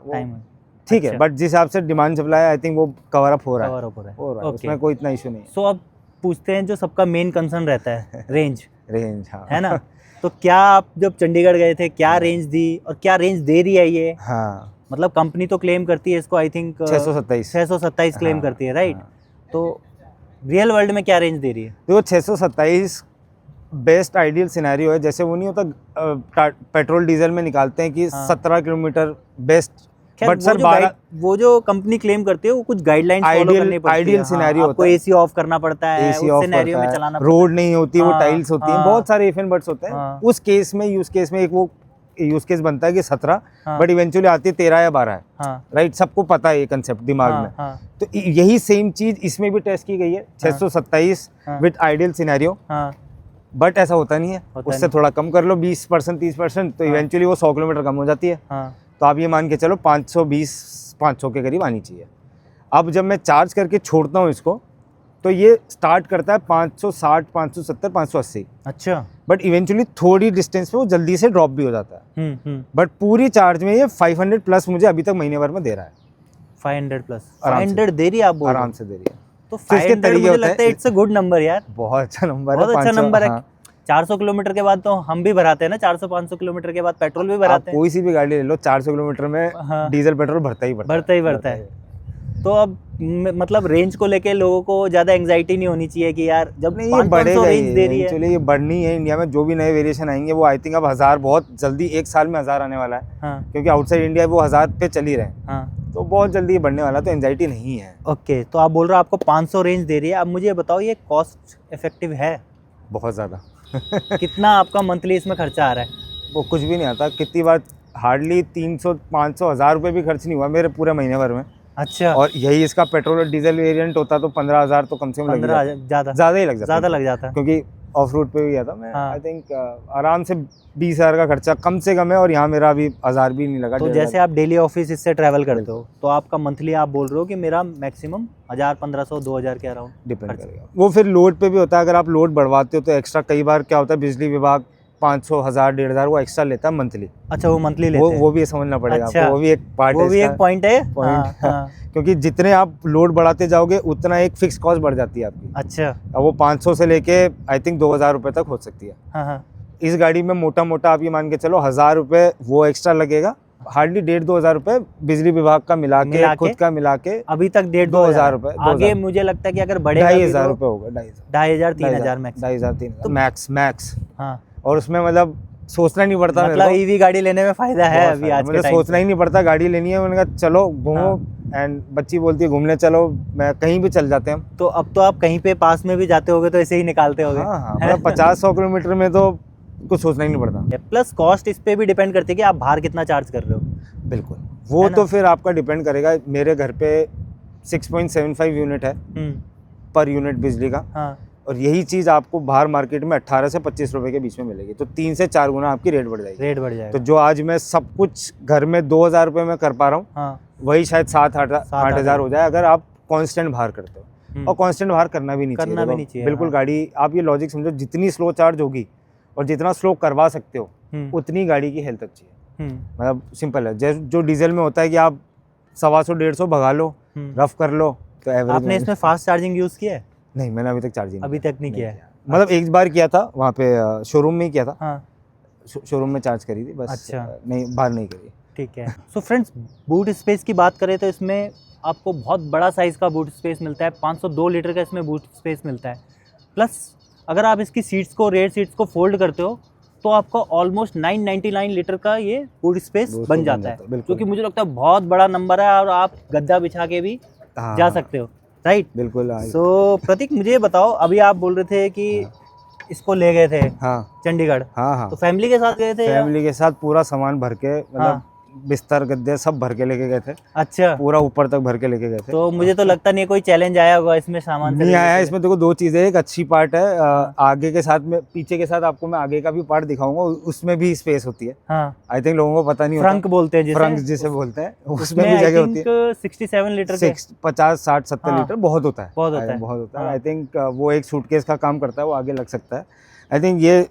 ठीक है। बट जिस हिसाब से डिमांड सप्लाई आई थिंक वो कवर अप हो रहा है। उसमें कोई इतना इशू नहीं है। सो अब पूछते हैं जो सबका मेन कंसर्न रहता है, रेंज। हाँ, है ना? तो क्या आप जब चंडीगढ़ गए थे क्या रेंज दी और क्या रेंज दे रही है ये? हाँ, मतलब कंपनी तो क्लेम करती है इसको, आई थिंक 627 क्लेम करती है, राइट? तो रियल वर्ल्ड में क्या रेंज दे रही है? देखो 627 बेस्ट आइडियल सिनेरियो है। जैसे वो नहीं होता पेट्रोल डीजल में निकालते हैं कि 17 किलोमीटर बेस्ट, बट सर वो जो कंपनी क्लेम करती है वो कुछ गाइडलाइंस फॉलो करनी पड़ती है। आइडियल सिनेरियो आपको एसी ऑफ करना पड़ता है, उस सिनेरियो में चलाना पड़ता है, रोड नहीं होती, वो टाइल्स होती हैं, बहुत सारे इफ एंड बट्स होते हैं। उस केस में यूज केस में एक वो यूज केस बनता है कि 17, बट इवेंचुअली आती है 13 या 12 है, राइट? सबको पता है ये कंसेप्ट दिमाग में। तो यही सेम चीज इसमें भी टेस्ट की गई है, 627 विद आइडियल सिनेरियो। बट ऐसा होता नहीं है, उससे थोड़ा कम कर लो 20%, 30%, तो इवेंचुअली वो 100 किलोमीटर कम हो जाती है। तो आप ये मान के चलो 520-500 के करीब आनी चाहिए। अब जब मैं चार्ज करके छोड़ता हूँ इसको तो ये स्टार्ट करता है 560, 570, 580। अच्छा। बट इवेंचुअली थोड़ी डिस्टेंस पे वो जल्दी से ड्रॉप भी हो जाता है। बट पूरी चार्ज में ये 500 प्लस मुझे अभी तक महीने भर में दे रहा है। 500 प्लस 500 दे रही है आप? आराम से दे रही है। तो 500 मुझे लगता है इट्स अ गुड नंबर यार, बहुत अच्छा नंबर है, बहुत अच्छा नंबर है। 400 किलोमीटर के बाद तो हम भी भराते हैं ना, 400-500 किलोमीटर के बाद पेट्रोल भी भराते हैं। कोई सी भी गाड़ी ले लो 400 किलोमीटर में डीजल पेट्रोल भरता ही। तो अब मतलब रेंज को लेके लोगों को ज्यादा एंजाइटी नहीं होनी चाहिए कि यार जब नहीं ये बढ़ेगा रेंज दे रही है, चलिए ये बढ़नी है। इंडिया में जो भी नए वेरिएशन आएंगे वो आई थिंक अब 1000 बहुत जल्दी 1 साल में 1000 आने वाला है। क्योंकि आउटसाइड इंडिया वो 1000 पे चल ही रहे, तो बहुत जल्दी ये बढ़ने वाला, तो एंजाइटी नहीं है। ओके, तो आप बोल रहे हो आपको 500 रेंज दे रही है। अब मुझे बताओ ये कॉस्ट इफेक्टिव है? बहुत ज़्यादा। कितना आपका मंथली इसमें खर्चा आ रहा है? वो कुछ भी नहीं आता। कितनी बार हार्डली 300, 500, 1000 रुपये भी खर्च नहीं हुआ मेरे पूरे महीने भर में। अच्छा। और यही इसका पेट्रोल और डीजल वेरिएंट होता तो 15,000 तो कम से कम लग जाता, ज़्यादा ही लग जाता क्योंकि ऑफ रोड पे भी गया था मैं। आई थिंक आराम से 20,000 का खर्चा कम से कम है, और यहाँ मेरा अभी 1000 भी नहीं लगा। तो जैसे आप डेली ऑफिस इससे ट्रैवल करते हो तो आपका मंथली आप बोल रहे हो कि मेरा मैक्सिमम 1000, 1500, 2000 के अराउंड डिपेंड करेगा। वो फिर लोड पे भी होता है। अगर आप लोड बढ़वाते हो तो एक्स्ट्रा, कई बार क्या होता है बिजली विभाग 500, 1000, 1500 वो एक्स्ट्रा लेता है मंथली। अच्छा, वो मंथली लेते हैं? वो भी समझना पड़ेगा आपको, वो भी एक पार्ट है, वो भी एक पॉइंट है। क्योंकि जितने आप लोड बढ़ाते जाओगे उतना एक फिक्स कॉस्ट बढ़ जाती है आपकी। अच्छा। अब वो 500 से लेके आई थिंक 2000 रुपये तक हो सकती है। इस गाड़ी में मोटा मोटा आप ये मान के चलो 1000 रुपये वो एक्स्ट्रा लगेगा, हार्डली 1,500-2,000 रुपये बिजली विभाग का मिला के खुद का मिला के अभी तक 1,500-2,000 रुपये। आगे मुझे लगता है कि अगर बढ़ेगा 2,500 रुपये होगा, 2,500-3,000 मैक्स, 2,500-3,000 मैक्स। हाँ, और उसमें मतलब सोचना नहीं पड़ता, मतलब ईवी गाड़ी लेने में फायदा है अभी आज के टाइम। सोचना ही नहीं पड़ता, गाड़ी लेनी है, मैंने कहा चलो घूमो। एंड बच्ची बोलती है घूमने चलो, मैं कहीं भी चल जाते हैं। तो अब तो आप कहीं पे पास में भी जाते होगे तो ऐसे ही निकालते होगे। हाँ, मतलब 50-100 किलोमीटर में तो कुछ सोचना ही नहीं पड़ता। प्लस कॉस्ट इस पे भी डिपेंड करती है कि आप बाहर कितना चार्ज कर रहे हो। बिल्कुल। वो तो फिर आपका डिपेंड करेगा। मेरे घर पे 6.75 यूनिट है पर यूनिट बिजली का। हाँ। और यही चीज़ आपको बाहर मार्केट में 18 से 25 रुपए के बीच में मिलेगी, तो 3 से 4 गुना आपकी रेट बढ़ जाएगी। रेट बढ़ जाएगा। तो जो आज मैं सब कुछ घर में 2000 रुपये में कर पा रहा हूँ, हाँ। वही शायद 7-8 हो जाए अगर आप कांस्टेंट बाहर करते हो। और कांस्टेंट बाहर करना भी नहीं चाहिए। बिल्कुल, गाड़ी आप ये लॉजिक समझो, जितनी स्लो चार्ज होगी और जितना स्लो करवा सकते हो उतनी गाड़ी की हेल्थ अच्छी है। मतलब सिंपल है, जो डीजल में होता है कि आप 125-150 भगा लो, रफ कर लो तो एवरेज। आपने इसमें फास्ट चार्जिंग यूज किया है? नहीं, मैंने अभी तक चार्जिंग अभी तक नहीं किया है। मतलब एक बार किया था वहाँ पे शोरूम में ही किया था। हाँ। शोरूम में चार्ज करी थी बस। अच्छा। नहीं, बाहर नहीं करी। ठीक है। सो फ्रेंड्स, बूट स्पेस की बात करें तो इसमें आपको बहुत बड़ा साइज़ का बूट स्पेस मिलता है। 502 लीटर का इसमें बूट स्पेस मिलता है। प्लस अगर आप इसकी सीट्स को, रेयर सीट्स को फोल्ड करते हो तो आपका ऑलमोस्ट 999 लीटर का ये बूट स्पेस बन जाता है, जो कि मुझे लगता है बहुत बड़ा नंबर है। और आप गद्दा बिछा के भी जा सकते हो, राइट? बिल्कुल। सो प्रतीक, मुझे ये बताओ, अभी आप बोल रहे थे कि इसको ले गए थे चंडीगढ़। हाँ। तो फैमिली के साथ गए थे? फैमिली के साथ पूरा सामान भर के, मतलब बिस्तर गद्दे सब भर के लेके गए थे। अच्छा। पूरा ऊपर तक भर के लेके गए थे। तो मुझे तो लगता नहीं कोई चैलेंज आया होगा इसमें सामान नहीं आया। इसमें देखो 2 चीजें, एक अच्छी पार्ट है आगे के साथ में, पीछे के साथ आपको मैं आगे का भी पार्ट दिखाऊंगा, उसमें भी स्पेस होती है। आई थिंक लोगों को पता नहीं होता। फ्रंक बोलते हैं, फ्रंक जिसे बोलते हैं, उसमें भी जगह होती है। 67 लीटर के 50, 60, 70 लीटर बहुत होता है। बहुत होता है। आई थिंक वो एक सूटकेस का काम करता है, वो आगे लग सकता है। आई थिंक ये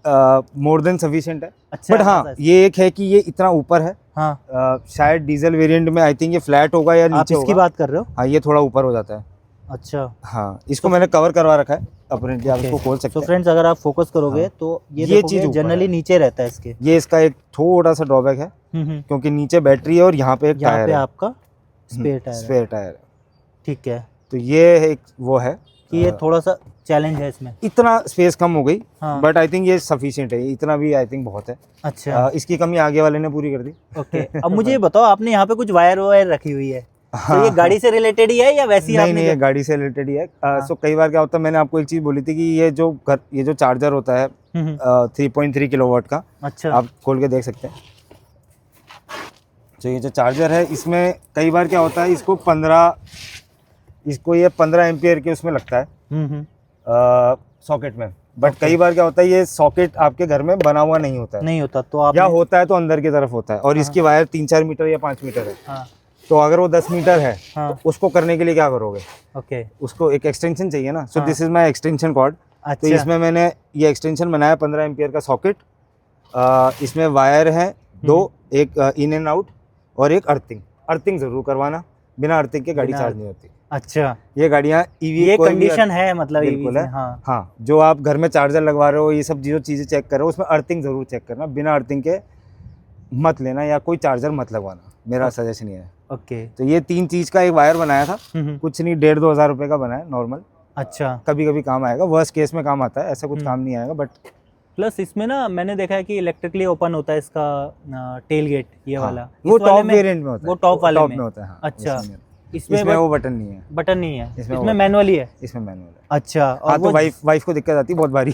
मोर देन सफिशिएंट है। अच्छा, बट हाँ, ये एक है कि ये इतना ऊपर है। शायद डीजल वेरिएंट में आई थिंक ये फ्लैट होगा या नीचे होगा। इसकी बात कर रहे हो? हाँ, ये थोड़ा ऊपर हो जाता है। अच्छा। हाँ, इसको मैंने कवर करवा रखा है अपने, आप इसको खोल सकते हैं। तो फ्रेंड्स, अगर आप फोकस करोगे तो ये चीज जनरली नीचे रहता है इसके। ये इसका एक थोड़ा सा ड्रॉबैक है, क्योंकि नीचे बैटरी है और यहाँ पे एक टायर है, आपका स्पेयर टायर है। ठीक है। तो ये एक वो है कि ये थोड़ा सा चैलेंज है इसमें, इतना स्पेस कम हो गई। बट आई थिंक ये सफिशिएंट है, इतना भी आई थिंक बहुत है। अच्छा। इसकी कमी आगे वाले ने पूरी कर दी। ओके। अब मुझे ये बताओ, आपने यहाँ पे कुछ वायर रखी हुई है, तो ये गाड़ी से रिलेटेड ही है या वैसी? नहीं, ये गाड़ी से रिलेटेड ही है। सो कई बार क्या होता है, मैंने आपको एक चीज बोली थी कि ये जो चार्जर होता है 3.3 किलोवाट का। अच्छा। आप खोल के देख सकते हैं। तो ये जो चार्जर है, इसमें कई बार क्या होता है, इसको ये 15 एम्पियर के उसमें लगता है सॉकेट में। बट कई बार क्या होता है, ये सॉकेट आपके घर में बना हुआ नहीं होता तो आप, या होता है तो अंदर की तरफ होता है, और इसकी वायर 3-4 मीटर या 5 मीटर है। तो अगर वो 10 मीटर है, तो उसको करने के लिए क्या करोगे? ओके, उसको एक एक्सटेंशन चाहिए ना। So this is my extension cord. तो इसमें मैंने ये एक्सटेंशन बनाया 15 एम्पियर का सॉकेट। इसमें वायर है 2, एक इन एंड आउट और एक अर्थिंग जरूर करवाना, बिना अर्थिंग के गाड़ी चार्ज नहीं होती। अच्छा। ये गाड़ियाँ ईवी, ये कंडीशन है, मतलब बिल्कुल है। हाँ, जो आप घर में चार्जर लगवा रहे हो, ये सब चीजें चेक कर रहे हो, उसमें अर्थिंग जरूर चेक करना, बिना अर्थिंग के मत लेना या कोई चार्जर मत लगवाना, मेरा सजेशन ये है। ओके। तो ये 3 चीज का एक वायर बनाया था, कुछ नहीं, 1,500-2 हज़ार रुपए का बनाया नॉर्मल। अच्छा। कभी कभी काम आएगा, वर्स्ट केस में काम आता है, ऐसा कुछ काम नहीं आएगा। बट प्लस इसमें ना मैंने देखा है कि इलेक्ट्रिकली ओपन होता है इसका टेल गेट, ये वाला। वो टॉप वेरिएंट में होता है, वो टॉप वाले में होता है। अच्छा। इसमें वो बटन नहीं है। बटन नहीं है इसमें मैनुअली है। इसमें मैनुअल है। अच्छा। और तो वाइफ को दिक्कत आती है बहुत बारी।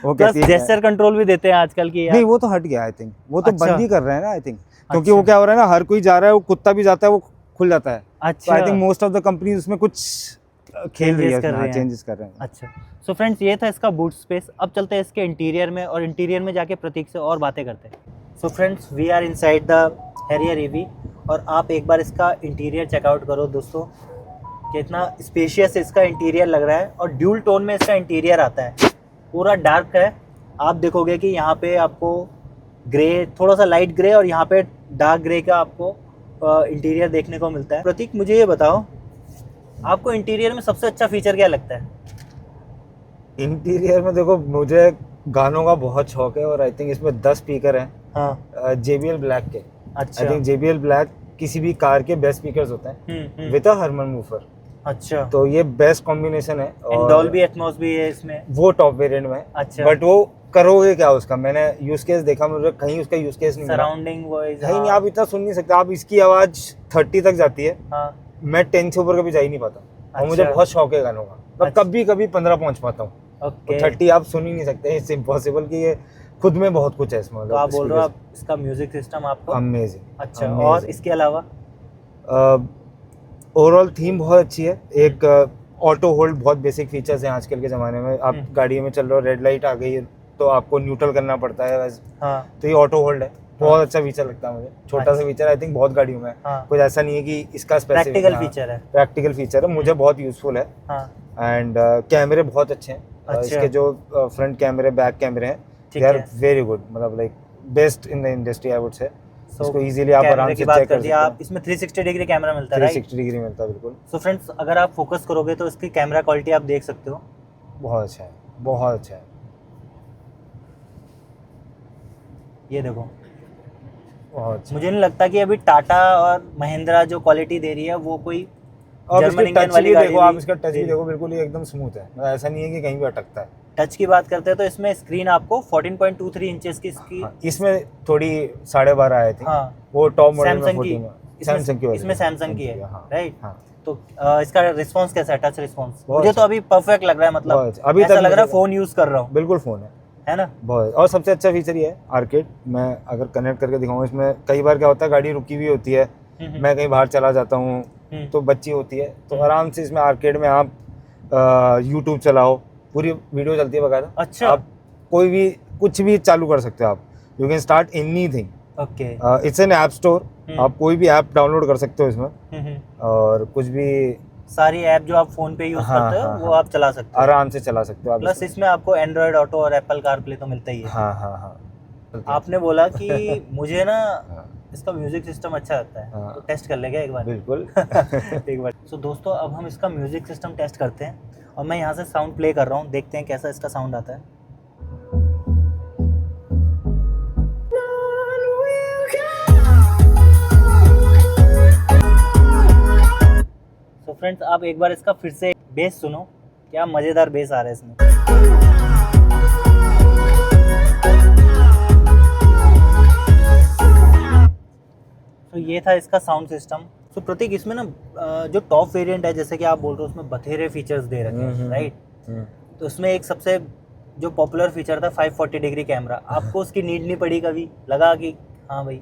वो कहती है जेस्चर कंट्रोल भी देते हैं आजकल की। नहीं, वो तो हट गया आई थिंक, वो तो बंद ही कर रहे हैं ना आई थिंक, क्योंकि वो क्या हो रहा है ना, हर कोई जा रहा है, वो कुत्ता भी जाता है, वो खुल जाता है। अच्छा। I think most of the company उसमें कुछ खेल रही है, चेंजेस कर रहे हैं। अच्छा। सो फ्रेंड्स, ये था इसका बूट स्पेस। अब चलते हैं इसके इंटीरियर में, और इंटीरियर में जाके प्रतीक से और बातें करते हैं। So friends, we are inside the Harrier EV, और आप एक बार इसका इंटीरियर चेकआउट करो दोस्तों, कितना स्पेशियस इसका इंटीरियर लग रहा है। और ड्यूल टोन में इसका इंटीरियर आता है, पूरा डार्क है। आप देखोगे कि यहाँ पे आपको ग्रे, थोड़ा सा लाइट ग्रे, और यहाँ पे डार्क ग्रे का आपको इंटीरियर देखने को मिलता है। प्रतीक, मुझे ये बताओ, आपको इंटीरियर में सबसे अच्छा फीचर क्या लगता है? इंटीरियर में देखो, मुझे गानों का बहुत शौक है, और आई थिंक इसमें 10 स्पीकर हैं। हाँ। JBL ब्लैक के। अच्छा। आई थिंक JBL ब्लैक किसी भी कार के बेस्ट स्पीकर्स होते हैं विद अ हार्मन वूफर। अच्छा। तो ये बेस्ट कॉम्बिनेशन है। और डॉल्बी एटमॉस भी है इसमें, वो टॉप वेरिएंट में। अच्छा। बट वो करोगे क्या उसका, मैंने यूज केस देखा, मुझे कहीं उसका यूज केस नहीं, सराउंडिंग वॉइस कहीं नहीं, आप इतना सुन नहीं सकते। आप इसकी आवाज 30 तक जाती है। हाँ। मैं 10 से ऊपर कभी जा ही नहीं पाता। अच्छा। और मुझे बहुत शौक है गानों का, कभी 15 पहुंच पाता हूँ। 30 आप सुन ही नहीं सकते, इट्स इम्पॉसिबल कि ये खुद में बहुत कुछ है इसमें। तो आप बोल रहे हो आप इसका म्यूजिक सिस्टम आपको अमेजिंग। अच्छा, और इसके अलावा ओवरऑल थीम बहुत अच्छी है। एक ऑटो होल्ड, बहुत बेसिक फीचर्स हैं आजकल के ज़माने में। आप गाड़ी में चल रहे हो, रेड लाइट आ गई है तो आपको न्यूट्रल करना पड़ता है वैसे। हाँ, तो ये ऑटो होल्ड है, बहुत अच्छा फीचर लगता है मुझे। छोटा सा फीचर, आई थिंक बहुत गाड़ियों में हाँ, कुछ ऐसा नहीं है कि इसका स्पेसिफिक। प्रैक्टिकल फीचर है, प्रैक्टिकल फीचर है, मुझे बहुत यूजफुल है। हाँ, एंड कैमरे बहुत अच्छे हैं। अच्छा। इसके जो फ्रंट कैमरे, बैक कैमरे हैं, दे आर वेरी गुड, मतलब like best in the industry I would say. इसको इजीली आप आराम से चेक कर सकते हैं। आप इसमें 360 डिग्री कैमरा मिलता है, राइट? 360 डिग्री मिलता है, बिल्कुल। सो फ्रेंड्स, अगर आप फोकस करोगे तो इसकी कैमरा क्वालिटी आप देख सकते हो, बहुत अच्छा है, बहुत अच्छा है। ये देखो, बहुत अच्छा। मुझे नहीं लगता कि अभी टाटा और महिंद्रा जो क्वालिटी दे रही है वो कोई और जर्मन इसका इंजन टच वाली भी गाड़ी देखो, आप इसका टच दे भी रही देखो, बिल्कुल ही एकदम स्मूथ है, मतलब ऐसा नहीं है कि कहीं भी अटकता है। टच की बात करते हैं तो इसमें स्क्रीन आपको 14.23 इंचेस की इसकी, हाँ, इसमें थोड़ी 12.5 आए थे। हाँ, वो टॉप मॉडल में सैमसंग की, 14 सैमसंग की, इसमें सैमसंग की है, हाँ, राइट? हाँ। तो इसका रिस्पांस कैसा है, टच रिस्पांस? बहुत मुझे तो अभी परफेक्ट लग रहा है, मतलब बहुत अच्छा। अभी ऐसा तक लग रहा है मुझे- फोन यूज कर रहा हूँ, बिल्कुल फोन है ना? बहुत। और सबसे अच्छा फीचर ये है आर्केड। मैं अगर कनेक्ट करके दिखाऊं, इसमें कई बार क्या होता है, गाड़ी रुकी हुई होती है, मैं कहीं बाहर चला जाता हूँ तो बच्ची होती है, तो आराम से इसमें आर्केड में आप यूट्यूब चलाओ, पूरी वीडियो चलती है बकायदा। अच्छा, आप कोई भी कुछ भी चालू कर सकते हो आप। You can start anything. Okay, it's an app store, आप कोई भी ऐप डाउनलोड कर सकते हो इसमें, और कुछ भी सारी ऐप जो आप फोन पे यूज हाँ, करते हो हाँ, वो हाँ। आप चला सकते हो, आराम से चला सकते हो आप प्लस इसमें आपको एंड्रॉयड ऑटो और एप्पल कारप्ले तो मिलता ही है। हाँ, हाँ, हाँ। आपने बोला कि मुझे ना हाँ, इसका म्यूजिक सिस्टम अच्छा लगता है, हाँ। तो टेस्ट कर लेगा एक बार? बिल्कुल। एक बार। सो दोस्तों, अब हम इसका म्यूजिक सिस्टम टेस्ट करते हैं, और मैं यहाँ से साउंड प्ले कर रहा हूँ, देखते हैं कैसा इसका साउंड आता है। सो फ्रेंड्स, आप एक बार इसका फिर से बेस सुनो, क्या मज़ेदार बेस आ रहा है इसमें। तो ये था इसका साउंड सिस्टम। तो प्रतीक, इसमें ना जो टॉप वेरिएंट है, जैसे कि आप बोल रहे हो, उसमें बथेरे फीचर्स दे रखे हैं, राइट? तो उसमें एक सबसे जो पॉपुलर फीचर था 540 डिग्री कैमरा, आपको उसकी नीड नहीं पड़ी कभी? लगा कि हाँ भाई?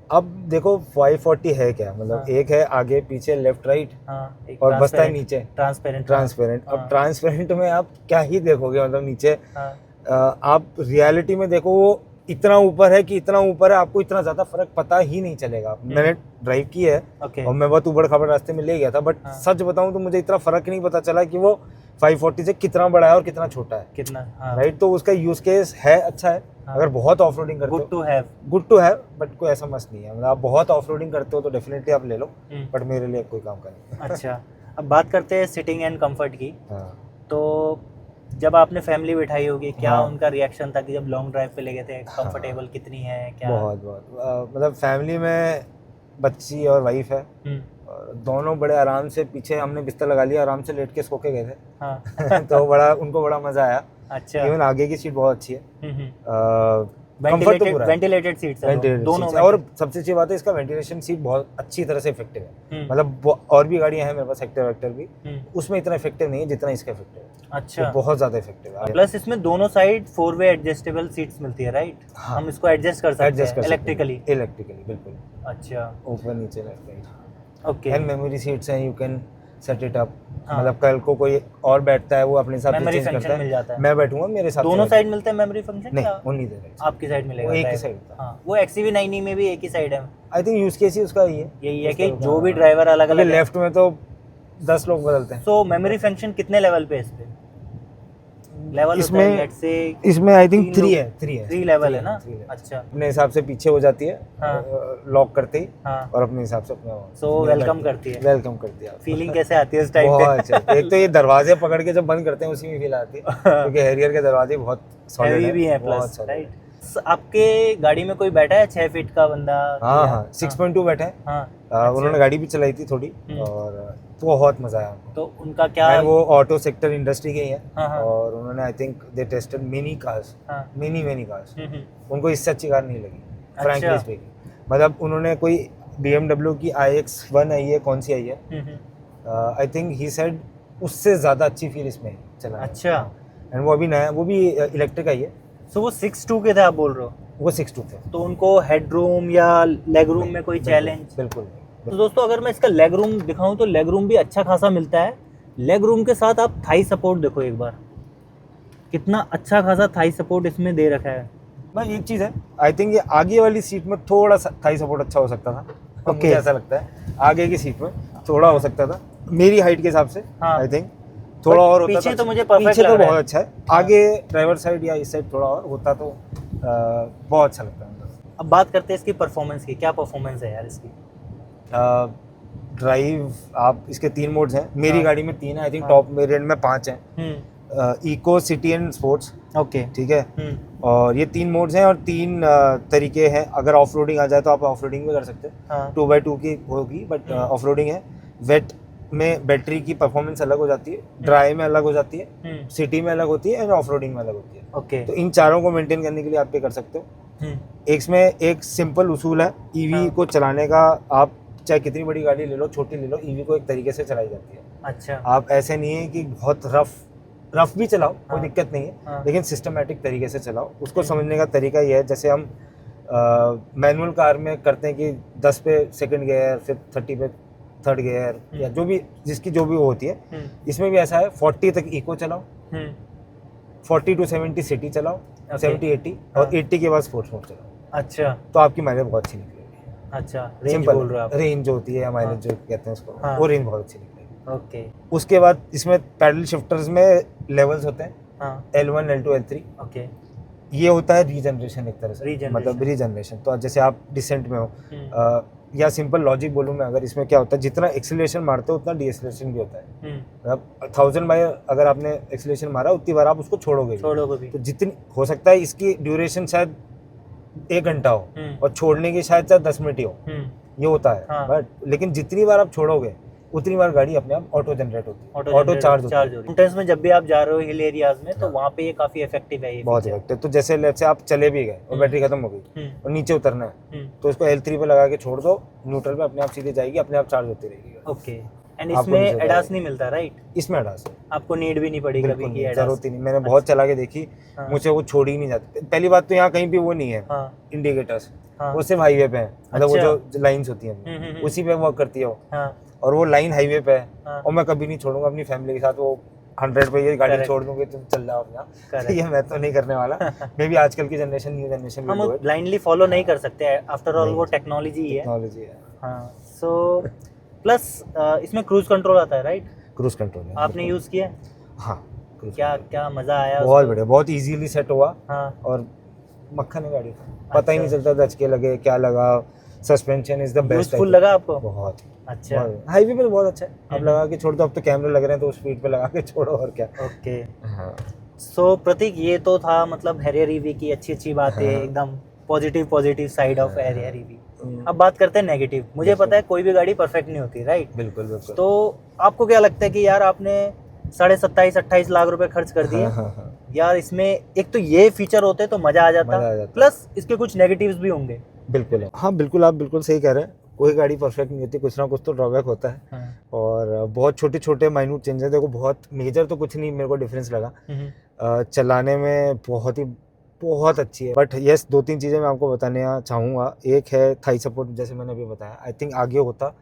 अब देखो 540 है क्या, मतलब हाँ। एक है आगे पीछे लेफ्ट राइट, हाँ, एक और बसता है नीचे ट्रांसपेरेंट। ट्रांसपेरेंट। अब हाँ। ट्रांसपेरेंट में आप क्या ही देखोगे, मतलब नीचे हाँ, आप रियलिटी में देखो वो इतना ऊपर है कि इतना ऊपर है, आपको इतना ज्यादा फर्क पता ही नहीं चलेगा। मैंने ड्राइव की है ओके, और मैं बहुत उबड़ खाबड़ रास्ते में ले गया था, बट हाँ। सच बताऊं तो मुझे इतना फर्क नहीं पता चला कि वो 540 से कितना बड़ा है और कितना छोटा है, कितना? हाँ, राइट? तो उसका यूज केस है, अच्छा है। हाँ। अगर बहुत ऑफ रोडिंग करते गुड हो, to have. Good to have, but कोई ऐसा मस्त नहीं है। मतलब आप बहुत ऑफ रोडिंग करते हो तो डेफिनेटली आप ले लो, बट मेरे लिए कोई काम का नहीं। अच्छा, अब बात करते हैं सिटिंग एंड कंफर्ट की। हाँ। तो जब आपने फैमिली बिठाई होगी, क्या हाँ। उनका रिएक्शन था कि जब लॉन्ग ड्राइव पे ले गए थे? कंफर्टेबल कितनी है, क्या? बहुत मतलब फैमिली में बच्ची और वाइफ है, और दोनों बड़े आराम से, पीछे हमने बिस्तर लगा लिया, आराम से लेट के सो के गए थे। हाँ। तो उनको बड़ा मजा आया। अच्छा, इवन आगे की सीट बहुत अच्छी है। कंफर्ट तो पूरा है। वेंटिलेटेड सीट्स हैं Ventilated दोनों seats है, और सबसे अच्छी बात है इसका वेंटिलेशन सीट बहुत अच्छी तरह से इफेक्टिव है। मतलब और भी गाड़ियां हैं मेरे पास, हेक्टर वेक्टर भी, उसमें इतना इफेक्टिव नहीं है जितना इसका इफेक्टिव है। अच्छा, तो बहुत ज्यादा इफेक्टिव है। प्लस इसमें दोनों साइड 4 वे एडजस्टेबल सीट्स मिलती है, राइट? हाँ। हम इसको एडजस्ट कर सकते एडजस्ट हैं कर इलेक्ट्रिकली। इलेक्ट्रिकली बिल्कुल, अच्छा, ऊपर नीचे left right. Okay, and memory seats हैं, you can set it up. हाँ। मतलब कल को कोई और बैठता है, वो अपने हिसाब से मेमोरी चेंज फंक्शन करता मिल है। जाता है। मैं बैठूंगा मेरे हिसाब से दोनों बैठूंगा। साइड मिलता है मेमोरी फंक्शन? नहीं, या ओनली द राइट। आपकी साइड मिलेगा? वो एक ही driver? साइड होता है। हाँ, वो XCV90 में भी एक ही साइड है। आई थिंक यूज केस ही उसका यही है। यही है कि जो भी ड्राइवर अलग अलग लेफ्ट में तो 10 लोग बदलते हैं। सो मेमोरी फंक्शन कितने लेवल पे है इस पे? लेवल होता है, इसमें लेट्स से इसमें आई थिंक 3 लोग- है 3 है 3 लेवल है ना? three है। अच्छा, अपने हिसाब से पीछे हो जाती है, हाँ। लॉक करते ही, हाँ। और अपने हिसाब से अपना So, welcome करती है। वेलकम करती है। फीलिंग कैसे आती है इस टाइम बहुत पे? अच्छा। एक तो ये दरवाजे पकड़ के जब बंद करते हैं उसी में फील आती है, क्योंकि हैरियर के दरवाजे बहुत सॉलिड हैवी है, भी है बहुत प्लस, solid राइट? है। आपके गाड़ी में कोई बैठा है 6 फीट का बंदा? हाँ हाँ 6.2 बैठे हैं। हाँ, उन्होंने गाड़ी भी चलाई थी थोड़ी, और बहुत मजा आया उनको। तो उनका क्या? And वो ऑटो सेक्टर इंडस्ट्री के ही है, हाँ, हाँ। और उन्होंने I think they tested many cars, हाँ, मेनी कार्स। हम्म, उनको इससे अच्छी कार नहीं लगी, अच्छा। Frankly speaking. मतलब उन्होंने कोई BMW की iX1 आई है, कौन सी आई है, आई थिंक ही सेड उससे ज़्यादा अच्छी फील इसमें चला। अच्छा, एंड वो अभी नया, वो भी इलेक्ट्रिक आई है, सो वो 6'2" के थे आप बोल रहे हो? वो 6'2" थे। तो उनको हेड रूम या लेग रूम में कोई चैलेंज? बिल्कुल। तो दोस्तों अगर मैं इसका लेग रूम दिखाऊं तो लेग रूम भी अच्छा खासा मिलता है। लेग रूम के साथ आप थाई सपोर्ट देखो एक बार, कितना अच्छा खासा थाई सपोर्ट इसमें दे रखा है। बस एक चीज़ है, आई थिंक ये आगे वाली सीट में थोड़ा सा थाई सपोर्ट अच्छा हो सकता था। मुझे ऐसा लगता है आगे की सीट में थोड़ा हो सकता था मेरी हाइट के हिसाब से। आई थिंक थोड़ा और होता पीछे था। तो मुझे परफेक्ट पीछे लग तो रहा है। बहुत अच्छा है, आगे ड्राइवर साइड या इस साइड थोड़ा और होता तो बहुत अच्छा लगता है। अब बात करते हैं इसकी परफॉर्मेंस की, क्या परफॉर्मेंस है यार इसकी? ड्राइव आप इसके 3 मोड्स हैं, मेरी गाड़ी में 3 है, आई थिंक हाँ। टॉप वेरिएंट में 5 हैं। Eco, city and sports. Okay. ठीक है। और ये 3 मोड्स हैं और 3 तरीके हैं। अगर ऑफ रोडिंग आ जाए तो आप ऑफ रोडिंग भी कर सकते हैं, 2x2 की होगी, बट ऑफ रोडिंग है। वेट में बैटरी की परफॉर्मेंस अलग हो जाती है, ड्राई में अलग हो जाती है, सिटी में अलग होती है एंड ऑफ रोडिंग में अलग होती है। ओके। तो इन चारों को मेंटेन करने के लिए आप ये कर सकते हो। इसमें एक सिंपल उसूल है ईवी को चलाने का, आप चाहे कितनी बड़ी गाड़ी ले लो, छोटी ले लो, ईवी को एक तरीके से चलाई जाती है। अच्छा। आप ऐसे नहीं है कि बहुत रफ भी चलाओ, कोई दिक्कत नहीं है, लेकिन सिस्टमेटिक तरीके से चलाओ। उसको समझने का तरीका ये है, जैसे हम मैनुअल कार में करते हैं कि 10 पे सेकंड गियर, फिर 30 पे थर्ड गियर, या जो भी जिसकी जो भी वो होती है, इसमें भी ऐसा है। 40 तक इको चलाओ, 40 to 70 सिटी चलाओ, 70-80 और 80 के बाद स्पोर्ट्स मोड चलाओ। अच्छा। तो आपकी माइलेज बहुत अच्छी निकलेगी। अच्छा, रेंज सिंपल बोल रहे हो आप? रेंज जो होती है या माइलेज जो कहते हैं उसको, हाँ। वो रेंज बहुत अच्छी निकलेगी। ओके। उसके बाद इसमें पैडल शिफ्टर्स में लेवल्स होते हैं, हाँ। L1, L2, L3। ओके। ये होता है रीजनरेशन एक तरह से, Regeneration। मतलब रीजनरेशन। तो जैसे आप डिसेंट में हो, या सिंपल लॉजिक बोलूँ मैं, अगर इसमें क्या होता है, जितना एक्सीलरेशन मारते हो उतना डीएक्सीलरेशन भी होता है। मतलब 1000 बार अगर आपने एक्सीलरेशन मारा उतनी बार आप उसको छोड़ोगे भी। तो जितनी हो सकता है इसकी ड्यूरेशन शायद 1 घंटा हो और छोड़ने की शायद 10 मिनट ही हो, ये होता है। हाँ। बट लेकिन जितनी बार आप छोड़ोगे उतनी बार गाड़ी अपने आप ऑटो जनरेट होती है, ऑटो चार्ज होती है। माउंटेन्स में जब भी आप जा रहे हो, हिल एरियाज में, तो वहाँ पे ये काफी इफेक्टिव है, ये बहुत इफेक्टिव। तो जैसे लेट्स से आप चले भी गए और बैटरी खत्म हो गई और नीचे उतरना है, तो इसको L3 पे लगा के छोड़ दो, न्यूट्रल पे अपने आप सीधे जाएगी, अपने आप चार्ज होती रहेगी। ओके। एंड इसमें एडास नहीं मिलता, राइट? इसमें एडास है, आपको नीड भी नहीं पड़ेगी कभी की एडास, जरूरत ही नहीं। मैंने बहुत चला के देखी, मुझे वो छोड़ी ही नहीं जाती। पहली बात तो यहाँ कहीं भी वो नहीं है इंडिकेटर्स, वो सिर्फ हाईवे पे है, मतलब वो जो लाइंस होती हैं उसी पे वर्क करती है वो, और वो लाइन हाईवे पे है। और मैं कभी नहीं छोड़ूंगा अपनी फैमिली के साथ, वो 100 पे ये गाड़ी छोड़ दूंगी, तुम चल जाओ अपना। ये मैं तो नहीं करने वाला। मे भी आजकल की जनरेशन, न्यू जनरेशन हम ब्लाइंडली फॉलो नहीं कर सकते, आफ्टर ऑल वो टेक्नोलॉजी है। हाँ। सो प्लस इसमें क्रूज कंट्रोल आता है, राइट? क्रूज कंट्रोल है, आपने यूज किया? हाँ। क्या मजा आया? बहुत बढ़िया, बहुत इजीली सेट हुआ। हाँ। और मक्खन है गाड़ी का, पता ही नहीं चलता धचके लगे क्या लगा। Suspension is the best. Useful लगा आपको? बहुत। अच्छा। हाईवे पे बहुत अच्छा है, आप लगा के छोड़ दो। अब तो कैमरे लग रहे हैं तो स्पीड पे लगा के छोड़ो, और क्या। ओके। हाँ। सो प्रतीक, ये तो था मतलब हैरियर ईवी की अच्छी बातें, एकदम positive side of Harrier EV. अब बात करते हैं नेगेटिव। मुझे पता है कोई भी गाड़ी परफेक्ट नहीं होती, राइट? बिल्कुल बिल्कुल। तो आपको क्या लगता है कि यार आपने 27-28 लाख रुपए खर्च कर दिए, यार इसमें एक तो ये फीचर होते तो मजा आ जाता, प्लस इसके कुछ नेगेटिव्स भी होंगे। बिल्कुल। हाँ बिल्कुल, आप बिल्कुल सही कह रहे हैं। कोई गाड़ी परफेक्ट नहीं होती, कुछ ना कुछ तो ड्रॉबैक होता है। हाँ। और बहुत छोटे छोटे माइन्यूट चेंजेस, देखो बहुत मेजर तो कुछ नहीं मेरे को डिफरेंस लगा। चलाने में बहुत अच्छी है। बट यस, 2-3 चीज़ें मैं आपको बताने चाहूँगा। एक है थाई सपोर्ट, जैसे मैंने अभी बताया, आई थिंक आगे होता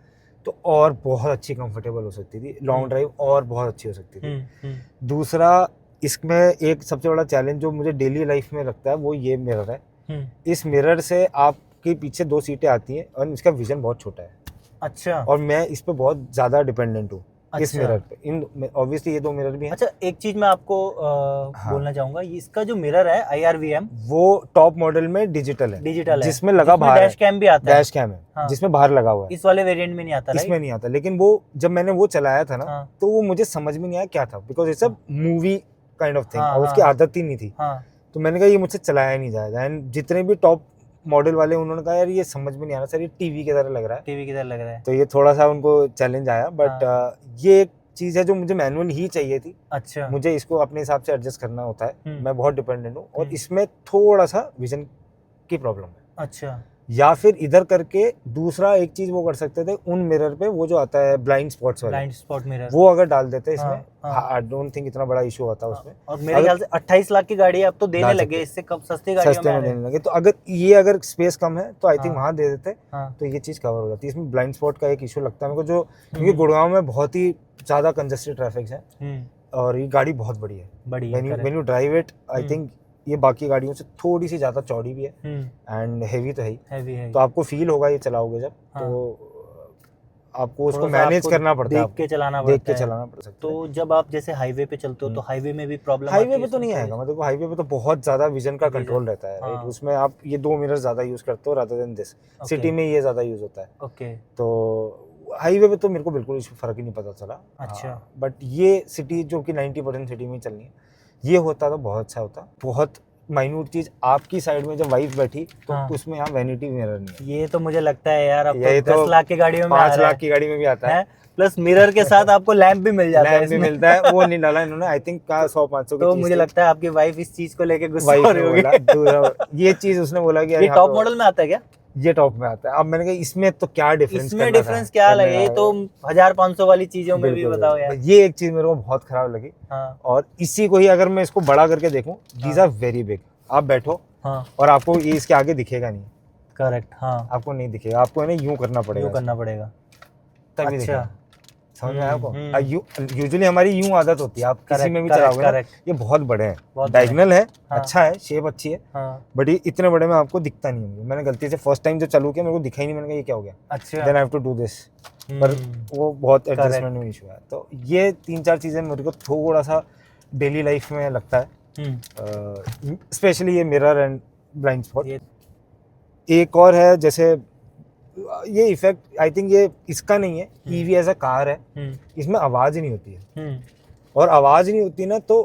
तो और बहुत अच्छी कंफर्टेबल हो सकती थी, लॉन्ग ड्राइव और बहुत अच्छी हो सकती थी। दूसरा, इसमें एक सबसे बड़ा चैलेंज जो मुझे डेली लाइफ में लगता है वो ये मिरर है। इस मिरर से आपके पीछे 2 सीटें आती हैं और इसका विजन बहुत छोटा है। अच्छा। और मैं इस पे बहुत ज़्यादा डिपेंडेंट हूँ। इस मिरर पे, इन ऑब्वियसली ये 2 मिरर भी हैं। अच्छा, एक चीज मैं आपको बोलना चाहूंगा, इसका जो मिरर है IRVM, वो टॉप मॉडल में डिजिटल है, जिसमें लगा बाहर डैश कैम भी आता है। डैश कैम है। हाँ। जिसमें बाहर लगा हुआ है। इस वाले वेरिएंट में नहीं आता, इसमें नहीं आता। लेकिन वो जब मैंने वो चलाया था ना, तो वो मुझे समझ में नहीं आया क्या था, because it's a movie kind of thing, और उसकी आदत ही नहीं थी। तो मैंने कहा ये मुझसे चलाया ही नहीं जाएगा। एंड जितने भी टॉप मॉडल वाले, उन्होंने कहा यार ये समझ में नहीं आ रहा सर, ये टीवी की तरह लग रहा है। तो ये थोड़ा सा उनको चैलेंज आया। बट ये एक चीज़ है जो मुझे मैनुअल ही चाहिए थी। अच्छा। मुझे इसको अपने हिसाब से एडजस्ट करना होता है, मैं बहुत डिपेंडेंट हूँ, और इसमें थोड़ा सा विजन की प्रॉब्लम है। अच्छा। या फिर इधर करके दूसरा एक चीज वो कर सकते थे, उन मिरर पे वो जो आता है ब्लाइंड स्पॉट्स वाला, ब्लाइंड स्पॉट मिरर, वो अगर डाल देते इसमें, हाँ। आई डोंट थिंक इतना बड़ा इशू होता उसमें। और मेरे ख्याल से 28 लाख की गाड़ी अब तो देने डाल लगे, सकते। इससे कब सस्ती गाड़ियों सस्ते में आ में रहे देने लगे, तो अगर स्पेस कम है तो आई थिंक हाँ। वहाँ दे देते, हाँ। तो ये चीज कवर हो जाती है। इसमें ब्लाइंड स्पॉट का एक इशू लगता है मेरे को, जो क्योंकि गुड़गांव में बहुत ही ज्यादा कंजेस्टेड ट्रैफिक है और ये गाड़ी बहुत बड़ी है, बड़ी है, when you drive it, I think ये बाकी गाड़ियों से थोड़ी सी ज्यादा चौड़ी भी है एंड हेवी तो है ही, हैवी है, तो आपको फील होगा ये चलाओगे जब, तो आपको उसको थोड़ा सा मैनेज आपको करना पड़ता है, देख के चलाना देख पड़ता के है। चलाना पड़ सकता है। तो जब आप जैसे हाईवे पे चलते हो तो हाईवे में भी प्रॉब्लम हाईवे पे तो नहीं आएगा, मतलब हाईवे पे तो बहुत ज्यादा विजन का कंट्रोल रहता है, राइट, हाँ। उसमें आप ये 2 मिरर ज्यादा यूज करते हो रादर देन दिस, सिटी में ये ज्यादा यूज होता है। ओके, तो हाईवे पे तो मेरे को बिल्कुल इस फर्क ही नहीं पता चला। अच्छा। बट ये सिटी जो कि 90% सिटी में ही चलनी है, ये होता तो बहुत अच्छा होता। बहुत माइन्यूट चीज आपकी साइड में जब वाइफ बैठी तो हाँ। उसमें यहाँ वैनिटी मिरर नहीं है। ये तो मुझे लगता है यार, अब ये तो तो 10 लाख की गाड़ियों में 5 लाख की गाड़ी में भी आता है, प्लस मिरर के साथ आपको लैंप भी मिल जाता है लैंप भी इसमें। मिलता है, वो नहीं डाला इन्होंने, आई थिंक का 100-500 की तो चीज मुझे थी। लगता है आपकी वाइफ इस चीज को लेके गुस्सा वाइफ हो ने रही होगी। बोला दूसरा ये चीज उसने बोला कि यार ये यहाँ टॉप पे- मॉडल में आता है क्या? ये टॉप में आता है। अब मैंने कहा इसमें तो क्या डिफरेंस, इसमें डिफरेंस क्या लगे, ये तो 1500 वाली चीजों में भी बताओ यार। ये एक चीज मेरे को बहुत खराब लगी। हाँ। और इसी को ही अगर मैं इसको बड़ा करके देखूं, दीज आर वेरी बिग, आप बैठो हाँ, और आपको ये इसके आगे दिखेगा नहीं, करेक्ट, हाँ, आपको नहीं दिखेगा, आपको है ना यूं करना पड़ेगा, यूँ करना पड़ेगा। तभी अच्छा। दिखेगा। समझ में आया आपको? हम्म। यूजुअली हमारी यूं आदत होती है, आप किसी में भी चलाओगे ना, ये बहुत बड़े हैं, बहुत डायगोनल है, हाँ। अच्छा है, शेप अच्छी है, हाँ, बट ये इतने बड़े में आपको दिखता नहीं है। मैंने गलती से फर्स्ट टाइम जब चालू किया मेरे को दिखा ही नहीं, मैंने कहा ये क्या हो गया, अच्छा। Then I have to do this, पर वो बहुत एडजस्टमेंट में इशू है। तो ये 3-4 चीजें मेरे को थोड़ा सा डेली लाइफ में लगता है, स्पेशली ये मिरर एंड ब्लाइंड स्पॉट। एक और है, जैसे ये इफेक्ट आई थिंक ये इसका नहीं है, ईवी एज अ कार है, इसमें आवाज ही नहीं होती है, और आवाज नहीं होती ना तो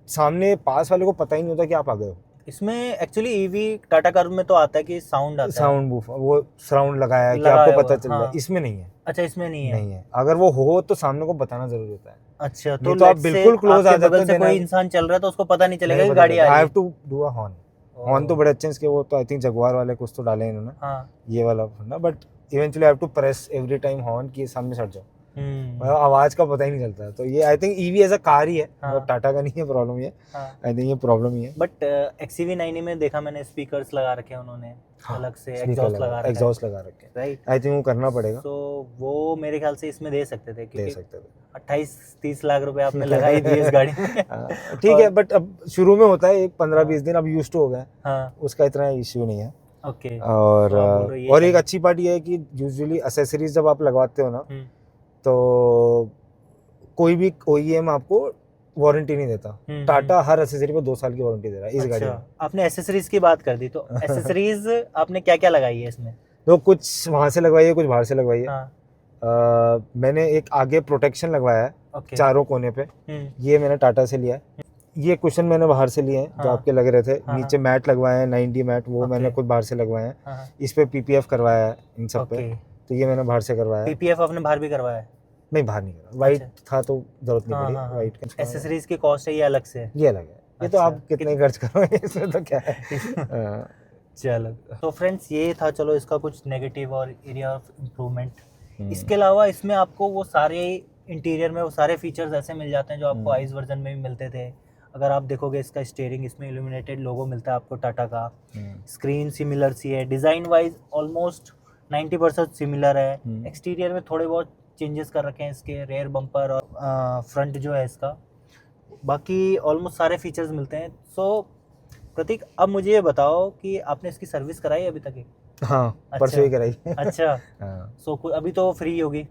सामने पास वाले को पता ही नहीं होता कि आप आ गए हो। इसमें एक्चुअली ईवी टाटा कार में तो आता है कि साउंड आता है, साउंड बूफ, वो सराउंड लगाया है कि लगाया आपको हुआ पता है, चल जाए, हाँ। इसमें नहीं है। अच्छा, इसमें नहीं है। नहीं है, अगर वो हो तो सामने को बताना जरूरी होता है। अच्छा, नहीं तो आप let's say बिल्कुल क्लोज आ आपके जाते बगल से हैं, कोई इंसान चल रहा है तो उसको पता नहीं चलेगा कि गाड़ी आ आई रही हैव है। To do a horn. Horn तो बड़े अच्छे हैं इसके, वो तो आई थिंक जगुआर वाले कुछ तो डाले हैं इन्होंने, हाँ। ये वाला फंडा, but eventually I have to press every time horn कि सामने से हट जाओ, हम्म। मतलब आवाज का पता ही नहीं चलता। तो ये I think EV as a car ही है, हाँ। मतलब टाटा का नहीं है प्रॉब्लम, ये हाँ। आई थिंक ये प्रॉब्लम ही है। बट XCV90 में देखा मैंने, स्पीकर्स लगा रखे हैं उन्होंने, हाँ, अलग से speaker एग्जॉस्ट लगा रखा है, एग्जॉस्ट लगा रखे हैं, राइट। आई थिंक वो करना पड़ेगा, तो वो मेरे ख्याल से इसमें दे सकते थे, दे क्योंकि सकते थे। 28-30 लाख रुपए आपने लगा ही दिए इस गाड़ी में। हाँ, ठीक है, बट अब शुरू में होता है एक 15-20 दिन, अब यूज टू हो गया, हाँ, उसका इतना इश्यू नहीं है। ओके। और तो आप बोल रहे हो ये और एक चाहिए। अच्छी बात ये है कि यूजुअली एक्सेसरीज जब आप लगवाते हो ना, हम्म, तो कोई भी OEM आपको वारंटी नहीं देता। टाटा हर एक्सेसरी पे 2 साल की वारंटी दे रहा है इस गाड़ी में। अच्छा, आपने एसेसरीज की बात कर दी, तो एसेसरीज आपने क्या क्या लगाई है इसमें? तो कुछ वहां से लगवाई है, कुछ बाहर से लगवाई है। हाँ, मैंने एक आगे प्रोटेक्शन लगवाया है ओके। चारों कोने पे, ये मैंने टाटा से लिया है। ये कुशन मैंने बाहर से लिए हैं, जो हाँ। आपके लग रहे थे। हाँ, नीचे मैट लगवाए हैं, 90 मैट, वो ओके। मैंने खुद बाहर से लगवाए हैं। हाँ, इस पे PPF करवाया है इन सब पे, ओके। तो ये मैंने बाहर से करवाया है। PPF आपने बाहर भी करवाया है? नहीं, बाहर नहीं करा, वाइट अच्छा। था तो जरूरत नहीं हाँ, पड़ी, हाँ, हाँ। वाइट का। एसेसरीज की कॉस्ट है ये अलग से? ये अलग है, ये तो अच्छा। आप कितने खर्च करोगे इसमें तो क्या है। हाँ। चलो, तो फ्रेंड्स ये था, चलो इसका कुछ नेगेटिव और एरिया ऑफ इम्प्रूवमेंट। इसके अलावा इसमें आपको वो सारे इंटीरियर में वो सारे फीचर्स ऐसे मिल जाते हैं जो आपको आइस वर्जन में भी मिलते थे। अगर आप देखोगे इसका स्टीयरिंग, इसमें इल्यूमिनेटेड लोगो मिलता है आपको टाटा का, स्क्रीन सिमिलर सी है, डिज़ाइन वाइज ऑलमोस्ट 90% सिमिलर है। एक्सटीरियर में थोड़े बहुत चेंजेस कर रखे हैं इसके, रेयर बम्पर और फ्रंट जो है इसका, बाकी ऑलमोस्ट सारे फीचर्स मिलते हैं। सो प्रतीक, अब मुझे ये बताओ कि आपने इसकी सर्विस कराई अभी तक? हाँ, परसों ही कराई। अच्छा, हाँ, सो अभी तो फ्री होगी?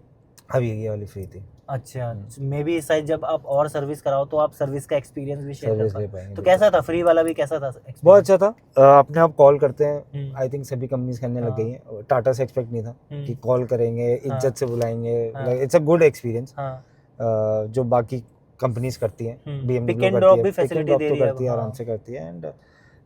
अभी ये वाली फ्री थी। अच्छा, मे बी शायद जब आप और सर्विस कराओ तो आप सर्विस का एक्सपीरियंस भी शेयर सर्विस कर ले पाओ। पाएंगे। तो कैसा था फ्री वाला भी, कैसा था experience? बहुत अच्छा था। अपने आप कॉल करते हैं, हम्म, आई थिंक सभी कंपनीज करने लग हाँ। गई हैं। टाटा से एक्सपेक्ट नहीं था हम्म, कि कॉल करेंगे, इज्जत से बुलाएंगे, हाँ। इट्स अ गुड एक्सपीरियंस हाँ, जो बाकी कंपनीज करती हैं। BMW पिक एंड करती ड्रॉप है, भी pick and फैसिलिटी drop दे तो रही है करती है, अब, आराम हाँ। से करती है, एंड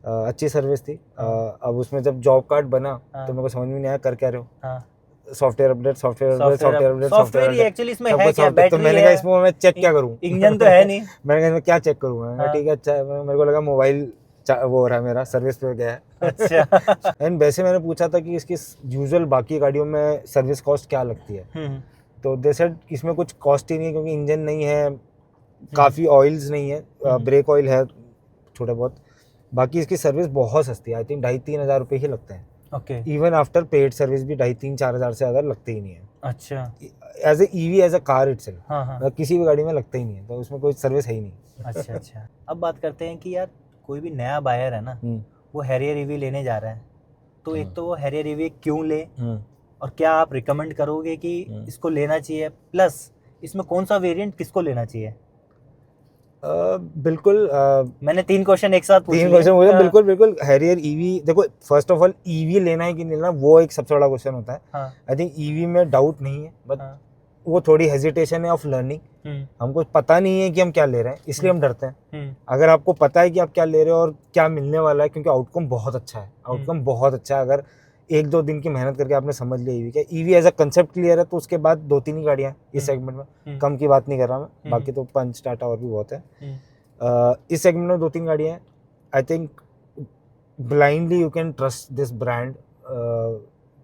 अच्छी सर्विस थी। हाँ। अब उसमें जब जॉब कार्ड बना हाँ। तो मेरे को समझ में नहीं आया कर क्या रहे हो। हाँ, software update, software update, software update, software ही एक्चुअली इसमें है क्या? तो बैटरी मैंने कहा इसमें मैं चेक क्या करूँ, इंजन तो है नहीं। मैंने कहा इसमें क्या चेक करूँ। मैंने कहा हाँ। ठीक है, अच्छा, मेरे को लगा मोबाइल वो हो रहा है, मेरा सर्विस पे गया है। अच्छा। एंड वैसे मैंने पूछा था कि इसकी यूजुअल बाकी गाड़ियों में सर्विस कॉस्ट क्या लगती है, तो दे सेड इसमें कुछ कॉस्ट ही नहीं है, क्योंकि इंजन नहीं है, काफ़ी ऑयल्स नहीं है, ब्रेक ऑयल है छोटा बहुत, बाकी इसकी सर्विस बहुत सस्ती है। आई थिंक 2,500-3 हज़ार रुपये ही लगते हैं। Okay. Even after paid service भी 2,500-4 हज़ार से ज़्यादा लगते ही नहीं है। अच्छा। As a EV, as a car itself, हाँ हाँ। किसी भी गाड़ी में लगता ही नहीं है, तो उसमें कोई सर्विस है ही नहीं। अच्छा अच्छा। अब बात करते हैं कि यार कोई भी नया बायर है ना, वो हैरियर ईवी लेने जा रहा है, तो एक तो वो हैरियर ईवी क्यों ले, और क्या आप रिकमेंड करोगे कि इसको लेना चाहिए, प्लस इसमें कौन सा वेरिएंट किसको लेना चाहिए? बिल्कुल। मैंने 3 क्वेश्चन एक साथ पूछ लिए। 3 क्वेश्चन मुझे। बिल्कुल बिल्कुल। हैरियर ईवी, देखो फर्स्ट ऑफ ऑल ईवी लेना है कि नहीं लेना, वो एक सबसे बड़ा क्वेश्चन होता है। आई थिंक ईवी में डाउट नहीं है, बट वो थोड़ी हेजिटेशन है ऑफ लर्निंग। हमको पता नहीं है कि हम क्या ले रहे हैं, इसलिए हम डरते हैं। अगर आपको पता है कि आप क्या ले रहे हो और क्या मिलने वाला है, क्योंकि आउटकम बहुत अच्छा है, आउटकम बहुत अच्छा है। अगर 1-2 दिन की मेहनत करके आपने समझ लिया ईवी क्या, EV as a concept clear है, तो उसके बाद 2-3 ही गाड़ियाँ इस सेगमेंट में, कम की बात नहीं कर रहा मैं, बाकी तो पंच, टाटा और भी बहुत है। इस सेगमेंट में 2-3 गाड़ियाँ हैं। I think blindly you can trust this brand,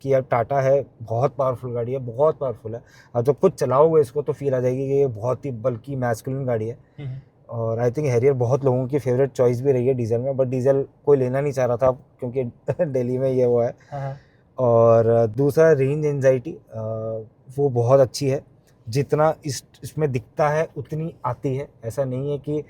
कि यार टाटा है, बहुत पावरफुल गाड़ी है, बहुत पावरफुल है। अब जब खुद चलाओगे इसको तो फील आ जाएगी कि ये बहुत ही बल्कि मैस्कुलिन गाड़ी है। और आई थिंक हैरियर बहुत लोगों की फेवरेट चॉइस भी रही है डीजल में, बट डीजल कोई लेना नहीं चाह रहा था क्योंकि दिल्ली में ये वो है। और दूसरा रेंज एंजाइटी, वो बहुत अच्छी है, जितना इसमें दिखता है उतनी आती है। ऐसा नहीं है कि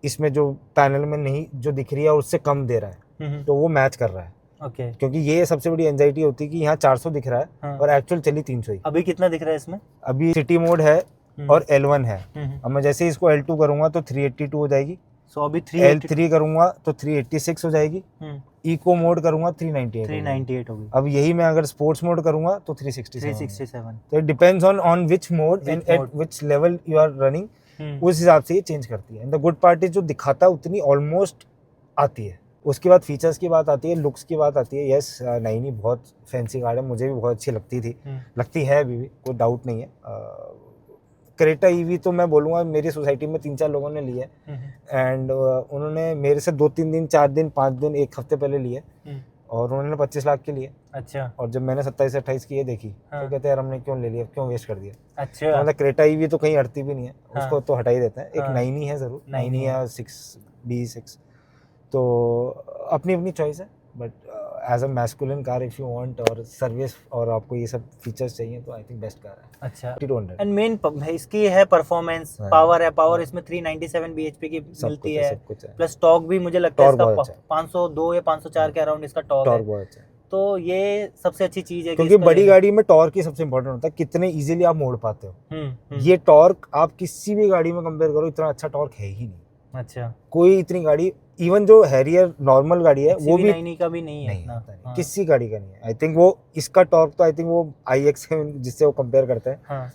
इसमें जो पैनल में नहीं जो दिख रही है उससे कम दे रहा है, तो वो मैच कर रहा है। ओके। क्योंकि ये सबसे बड़ी एंजाइटी होती है कि यहाँ 400 दिख रहा है और एक्चुअल चली 300 ही। अभी कितना दिख रहा है इसमें? अभी सिटी मोड है और L1 है। अब मैं जैसे इसको L2 करूंगा तो 382 हो जाएगी। सो अभी L3 करूंगा तो 386 हो जाएगी। इको मोड करूंगा 398 होगी। अब यही मैं अगर स्पोर्ट्स मोड करूंगा तो 367। तो it depends on which mode and at which level you are running, उस हिसाब से ये चेंज करती है। And the good part is जो दिखाता है उतनी ऑलमोस्ट आती है। उसके बाद फीचर्स की बात आती है, लुक्स की बात आती है। यस, नाइनी बहुत फैंसी कार है, मुझे भी बहुत अच्छी लगती थी, लगती है अभी भी, कोई डाउट नहीं है। क्रेटा ईवी तो मैं बोलूँगा मेरी सोसाइटी में 3-4 लोगों ने लिए एंड उन्होंने मेरे से 2-3 दिन, 4 दिन, 5 दिन, 1 हफ्ते पहले लिए और उन्होंने 25 लाख के लिए। अच्छा। और जब मैंने 27-28 की ये देखी तो कहते यार हमने क्यों ले लिया, क्यों वेस्ट कर दिया। अच्छा। तो मतलब क्रेटा ईवी तो कहीं अड़ती भी नहीं है, उसको तो हटा ही देते हैं। एक नाइनी है ज़रूर, नाइनी है 6B6, तो अपनी अपनी चॉइस है। But as a masculine car if you want और सर्विस और आपको ये सब फीचर्स चाहिए तो आई थिंक बेस्ट कार है। अच्छा। 200। एंड मेन इसकी है परफॉर्मेंस, पावर है, पावर इसमें 397 bhp की मिलती है, प्लस टॉर्क भी मुझे लगता है इसका 502 या 504 के अराउंड इसका टॉर्क है। तो ये सबसे अच्छी चीज है, क्योंकि बड़ी गाड़ी में टॉर्क ही सबसे इंपॉर्टेंट होता है, कितने इजीली आप मोड़ पाते हो। ये टॉर्क आप किसी भी गाड़ी में कंपेयर करो, इतना अच्छा टॉर्क है ही नहीं। अच्छा। कोई इतनी गाड़ी, इवन जो हैरियर नॉर्मल गाड़ी है वो भी नहीं का भी नहीं है इतना, किसी गाड़ी का नहीं है। आई थिंक वो इसका टॉर्क तो आई थिंक वो IX जिससे वो कंपेयर करते हैं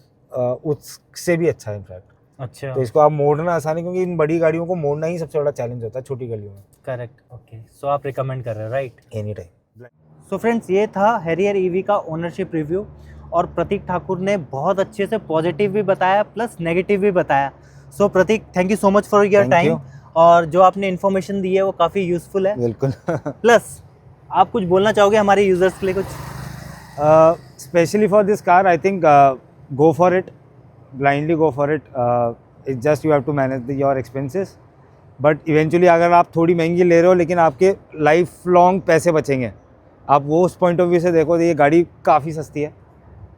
उससे भी अच्छा है इनफैक्ट। अच्छा। तो इसको आप मोड़ना आसान है, क्योंकि इन बड़ी गाड़ियों को मोड़ना ही सबसे बड़ा चैलेंज होता है छोटी गलियों में। करेक्ट। ओके, सो आप रिकमेंड कर रहे हो, right? Any time. So friends, ये था हैरियर ईवी का ओनरशिप रिव्यू और प्रतीक ठाकुर ने बहुत अच्छे से पॉजिटिव भी बताया प्लस नेगेटिव भी बताया। So Prateek, thank you so much for your time, और जो आपने इन्फॉर्मेशन दी है वो काफ़ी यूज़फुल है। बिल्कुल। प्लस आप कुछ बोलना चाहोगे हमारे यूज़र्स के लिए कुछ? Specially for this car I think go for it, blindly go for it. It's just you have to manage your expenses, but eventually अगर आप थोड़ी महंगी ले रहे हो लेकिन आपके लाइफ लॉन्ग पैसे बचेंगे, आप वो उस पॉइंट ऑफ व्यू से देखो तो ये गाड़ी काफ़ी सस्ती है।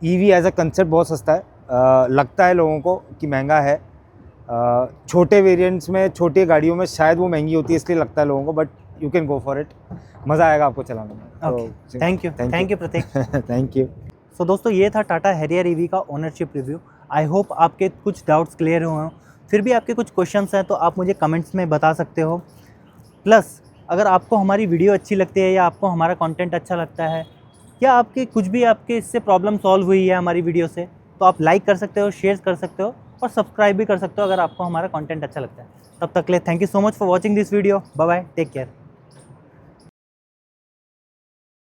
ईवी एज अ कंसेप्ट बहुत सस्ता है। लगता है लोगों को कि महंगा है, छोटे वेरिएंट्स में, छोटी गाड़ियों में शायद वो महंगी होती है इसलिए लगता है लोगों को, but you can go for it, मज़ा आएगा आपको चलाने में। Okay, thank you Prateek. Thank you. So दोस्तों, ये था टाटा हैरियर ईवी का ओनरशिप रिव्यू। आई होप आपके कुछ डाउट्स क्लियर हुए हों। फिर भी आपके कुछ क्वेश्चंस हैं तो आप मुझे कमेंट्स में बता सकते हो। प्लस अगर आपको हमारी वीडियो अच्छी लगती है या आपको हमारा कंटेंट अच्छा लगता है या आपके कुछ भी आपके इससे प्रॉब्लम सॉल्व हुई है हमारी वीडियो से, तो आप लाइक कर सकते हो, शेयर कर सकते हो और सब्सक्राइब भी कर सकते हो अगर आपको हमारा कंटेंट अच्छा लगता है। तब तक के लिए thank you so much for watching this video. Bye bye, take care.